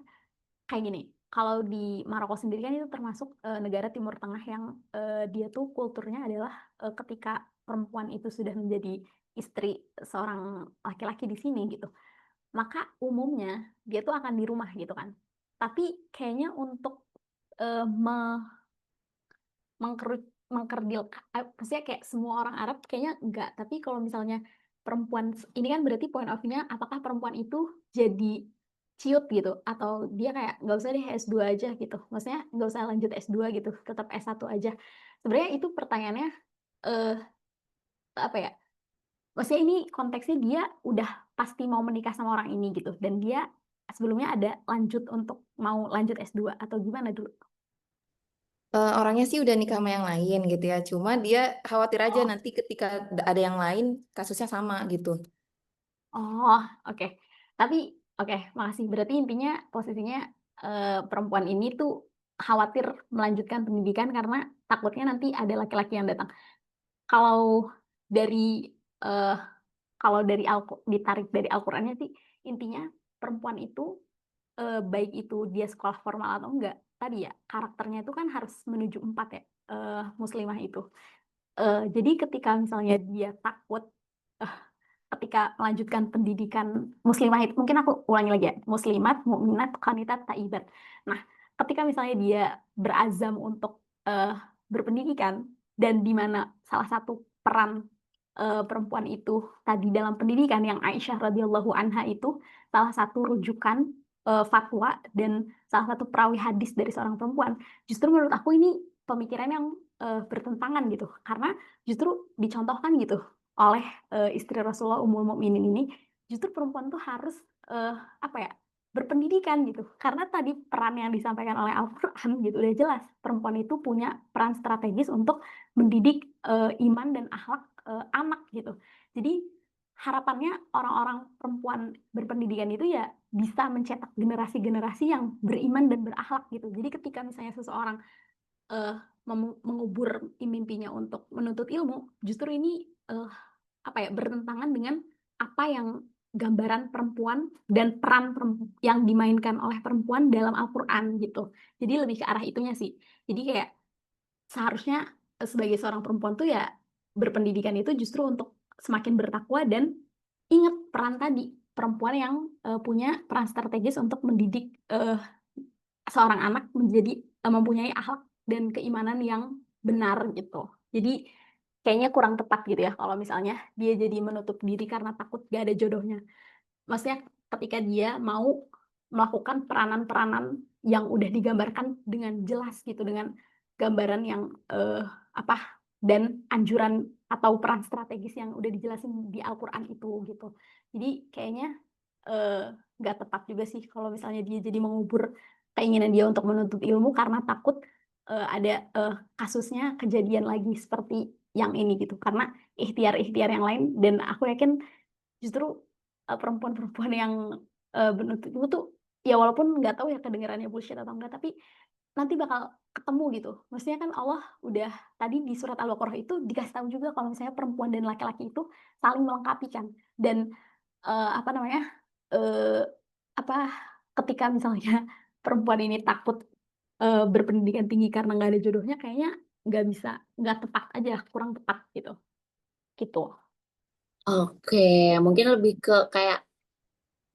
kayak gini, kalau di Maroko sendiri kan itu termasuk negara Timur Tengah yang dia tuh kulturnya adalah ketika perempuan itu sudah menjadi istri seorang laki-laki di sini gitu, maka umumnya dia tuh akan di rumah gitu kan. Tapi kayaknya untuk eh, me- mengkerdil, maksudnya kayak semua orang Arab kayaknya enggak. Tapi kalau misalnya perempuan, ini kan berarti point of view-nya apakah perempuan itu jadi ciut gitu, atau dia kayak nggak usah deh S2 aja gitu, maksudnya nggak usah lanjut S2 gitu, tetap S1 aja. Sebenarnya itu pertanyaannya eh apa ya, maksudnya ini konteksnya dia udah pasti mau menikah sama orang ini gitu, dan dia sebelumnya ada lanjut untuk mau lanjut S2 atau gimana dulu? Orangnya sih udah nikah sama yang lain gitu ya, cuma dia khawatir aja Oh, nanti ketika ada yang lain kasusnya sama gitu. oh, oke. Tapi oke, makasih. Berarti intinya posisinya perempuan ini tuh khawatir melanjutkan pendidikan karena takutnya nanti ada laki-laki yang datang. Kalau dari eh, kalau dari ditarik dari Al-Qur'annya sih intinya perempuan itu baik itu dia sekolah formal atau enggak, tadi ya karakternya itu kan harus menuju 4 ya, muslimah itu. Jadi ketika misalnya dia takut eh, ketika melanjutkan pendidikan muslimah itu, mungkin aku ulangi lagi ya, muslimat, mukminat, qanitat, taibat. Nah, ketika misalnya dia berazam untuk berpendidikan, dan di mana salah satu peran perempuan itu tadi dalam pendidikan, yang Aisyah radhiyallahu anha itu salah satu rujukan fatwa dan salah satu perawi hadis dari seorang perempuan, justru menurut aku ini pemikiran yang bertentangan gitu, karena justru dicontohkan gitu oleh istri Rasulullah Ummul Mukminin ini, justru perempuan tuh harus eh, apa ya, berpendidikan gitu, karena tadi peran yang disampaikan oleh Al-Quran gitu udah jelas perempuan itu punya peran strategis untuk mendidik iman dan akhlak anak gitu. Jadi harapannya orang-orang perempuan berpendidikan itu ya bisa mencetak generasi-generasi yang beriman dan berakhlak gitu. Jadi ketika misalnya seseorang eh, mengubur mimpinya untuk menuntut ilmu, justru ini apa ya, bertentangan dengan apa yang gambaran perempuan dan peran yang dimainkan oleh perempuan dalam Al-Quran gitu. Jadi lebih ke arah itunya sih. Jadi kayak seharusnya sebagai seorang perempuan tuh ya berpendidikan itu justru untuk semakin bertakwa dan ingat peran tadi, perempuan yang punya peran strategis untuk mendidik seorang anak menjadi mempunyai akhlak dan keimanan yang benar gitu. Jadi kayaknya kurang tepat gitu ya kalau misalnya dia jadi menutup diri karena takut gak ada jodohnya. Maksudnya ketika dia mau melakukan peranan-peranan yang udah digambarkan dengan jelas gitu, dengan gambaran yang dan anjuran atau peran strategis yang udah dijelasin di Al-Quran itu gitu. Jadi kayaknya nggak tepat juga sih kalau misalnya dia jadi mengubur keinginan dia untuk menuntut ilmu karena takut ada kasusnya kejadian lagi seperti yang ini gitu. Karena ikhtiar-ikhtiar yang lain, dan aku yakin justru perempuan-perempuan yang menuntut ilmu tuh ya walaupun nggak tahu ya kedengarannya bullshit atau enggak, tapi nanti bakal ketemu gitu. Maksudnya kan Allah udah tadi di surat Al-Baqarah itu dikasih tahu juga kalau misalnya perempuan dan laki-laki itu saling melengkapi kan. Dan apa namanya? eh, apa ketika misalnya perempuan ini takut berpendidikan tinggi karena nggak ada jodohnya, kayaknya nggak tepat aja, kurang tepat gitu. Gitu. Oke, mungkin lebih ke kayak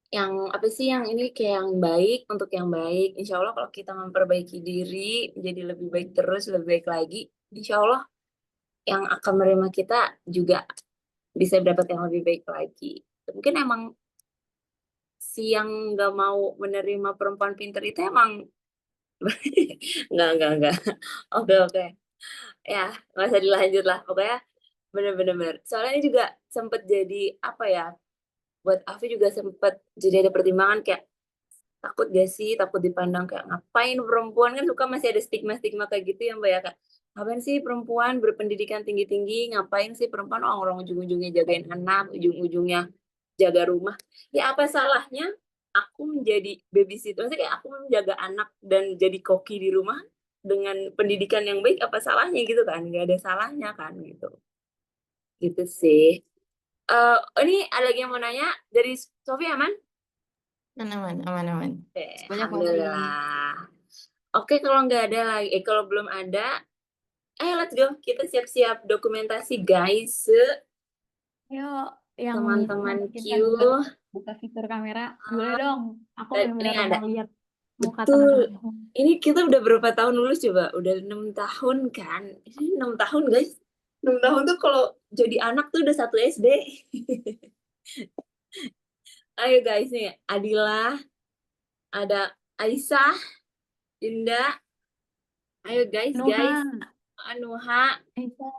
yang apa sih yang ini kayak yang baik untuk yang baik. Insya Allah kalau kita memperbaiki diri jadi lebih baik terus, lebih baik lagi, insya Allah yang akan menerima kita juga bisa dapat yang lebih baik lagi. Mungkin emang si yang nggak mau menerima perempuan pinter itu emang nggak. Oke oke. Ya, nggak usah dilanjut lah. Pokoknya bener-bener. Soalnya ini juga sempet jadi apa ya? Buat Afi juga sempet jadi ada pertimbangan kayak takut gak sih, takut dipandang kayak ngapain perempuan, kan suka masih ada stigma-stigma kayak gitu ya Mbak ya, kak. Ngapain sih perempuan berpendidikan tinggi-tinggi, ngapain sih perempuan orang ujung-ujungnya jagain anak, ujung-ujungnya jaga rumah. Ya apa salahnya aku menjadi babysitter, maksudnya kayak aku menjaga anak dan jadi koki di rumah dengan pendidikan yang baik, apa salahnya gitu kan, nggak ada salahnya kan gitu. Gitu sih. Ini ada lagi yang mau nanya dari Sofi, aman? Aman. Oke, Banyak masih. alhamdulillah. Oke, kalau nggak ada lagi, kalau belum ada, let's go. Kita siap-siap dokumentasi, guys. Yuk, yang Teman-teman Q. memungkinkan buat buka fitur kamera, boleh dong. Aku Dan ini benar-benar ada. mau lihat muka Betul. teman-teman. Ini kita udah berapa tahun lulus coba? Udah 6 tahun kan? Ini 6 tahun, guys. 6 tahun tuh kalau jadi anak tuh udah 1 SD. Ayo guys nih, Adila, ada Aisyah, Dinda. Ayo guys, Nuha, Anuha. Aisyah,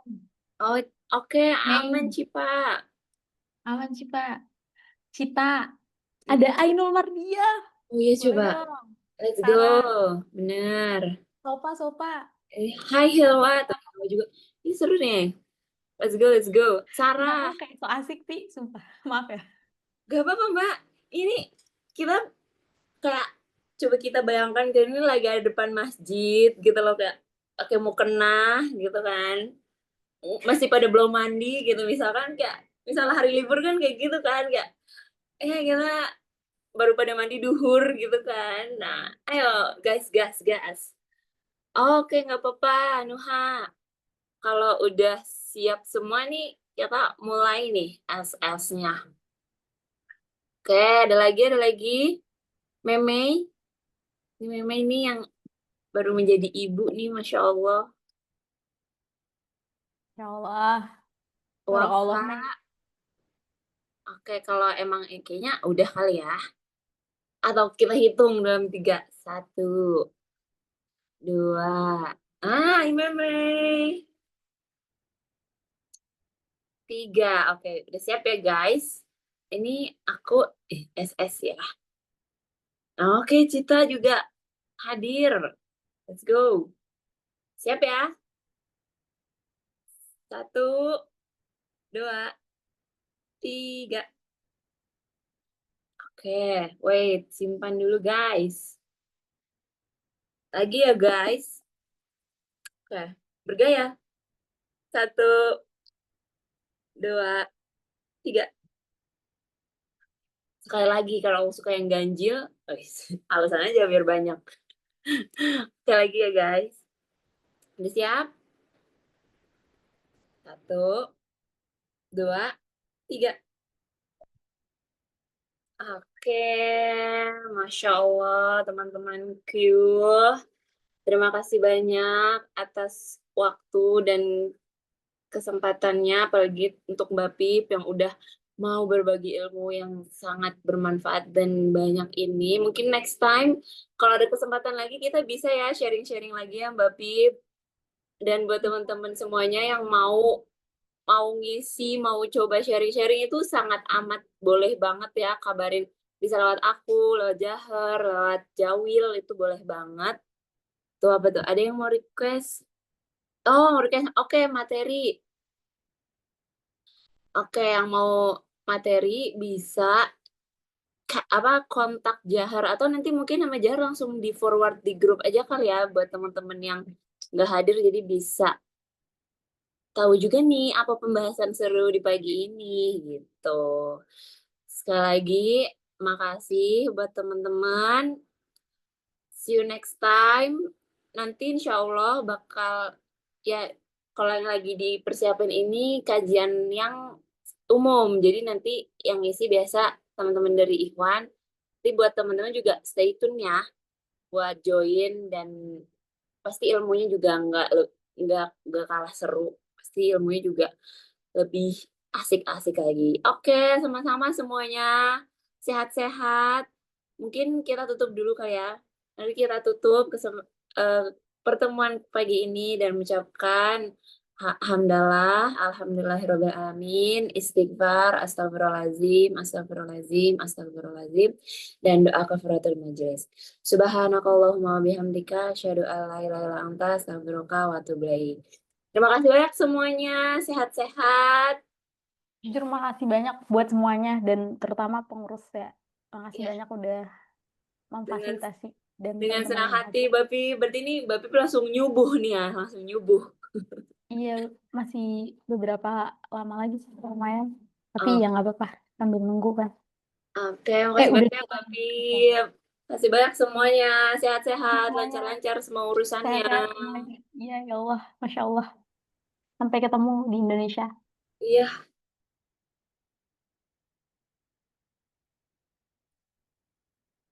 Oh, oke, aman Mei, Cipa. awan sih Pak. Cita, ada Ainul Mardia, Oh iya boleh coba. dong. Let's go. Sarah, Bener. Sopa. Hai Hilwa, teman juga. Ini seru nih. Let's go, let's go. Nama Sarah, kayak so asik, Pi, sumpah. Maaf ya. gak apa-apa Mbak. Ini kita kayak coba kita bayangkan kayak ini lagi ada depan masjid gitu loh, kayak oke mau kena gitu kan. Masih pada belum mandi gitu misalkan, kayak misalnya hari libur kan kayak gitu kan, kayak kita baru pada mandi duhur gitu kan. Nah, ayo guys, gas. Oke, nggak apa-apa, Nuha. Kalau udah siap semua nih, kita mulai nih SS-nya. Oke, ada lagi. Meme. Ini Meme ini yang baru menjadi ibu nih, Masya Allah. Ya Allah, Allah, Wafa. Mei. Oke, kalau emang kayaknya udah kali ya. Atau kita hitung dalam 3. 1, 2. Ini Meme. 3. Oke, udah siap ya guys. Ini aku SS ya. Oke, Cita juga hadir. Let's go. Siap ya? 1, 2, 3. Oke, wait. Simpan dulu guys. Lagi ya guys. Oke, bergaya. 1, 2, 3. Sekali lagi, kalau suka yang ganjil, alasan aja biar banyak. Sekali lagi ya guys. Udah siap? 1, 2, 3. Oke, Masya Allah teman-temanku. Terima kasih banyak atas waktu dan kesempatannya, apalagi untuk Mbak Pip yang udah mau berbagi ilmu yang sangat bermanfaat dan banyak ini. Mungkin next time kalau ada kesempatan lagi kita bisa ya sharing-sharing lagi ya Mbak Pip. Dan buat teman-teman semuanya yang mau ngisi, mau coba sharing-sharing itu sangat amat boleh banget ya, kabarin bisa lewat aku, lewat Jaher, lewat Jawil, itu boleh banget. Tuh apa tuh? Ada yang mau request? Oh, mau request. Oke, materi. Oke, yang mau materi bisa apa kontak Jahar atau nanti mungkin nama Jahar langsung di forward di grup aja kali ya buat teman-teman yang nggak hadir jadi bisa tahu juga nih apa pembahasan seru di pagi ini gitu. Sekali lagi makasih buat teman-teman. See you next time. Nanti insya Allah bakal ya kalau yang lagi dipersiapin ini kajian yang umum. Jadi nanti yang ngisi biasa teman-teman dari Ikhwan. Tapi buat teman-teman juga stay tune ya buat join dan pasti ilmunya juga nggak kalah seru. Pasti ilmunya juga lebih asik-asik lagi. Oke, sama-sama semuanya. Sehat-sehat. Mungkin kita tutup dulu kali ya. Nanti kita tutup eh, pertemuan pagi ini dan mengucapkan hamdalah, alhamdulillahirabbil alamin, istighfar, astagfirullahaladzim, astagfirullahaladzim, astagfirullahaladzim, dan doa kafaratul majelis. Subhanakallahumma wa bihamdika, asyhadu an la ilaha illa anta, astaghfiruka wa atubu ilaik. Terima kasih banyak semuanya, sehat-sehat. Jujur makasih banyak buat semuanya dan terutama pengurus ya. Makasih Ya, banyak udah dengan memfasilitasi dan dengan teman-teman senang yang hati, hadir. Bapi. Berarti ini Bapi langsung nyubuh nih ya, langsung nyubuh. Iya, masih beberapa lama lagi sih lumayan. Tapi Oh, ya nggak apa-apa sambil nunggu kan. oke, makasih Udah banyak Bapi. Makasih banyak semuanya, sehat-sehat, semuanya lancar-lancar semua urusannya. sehat-sehat semuanya. Iya ya Allah, Masya Allah. Sampai ketemu di Indonesia. Iya.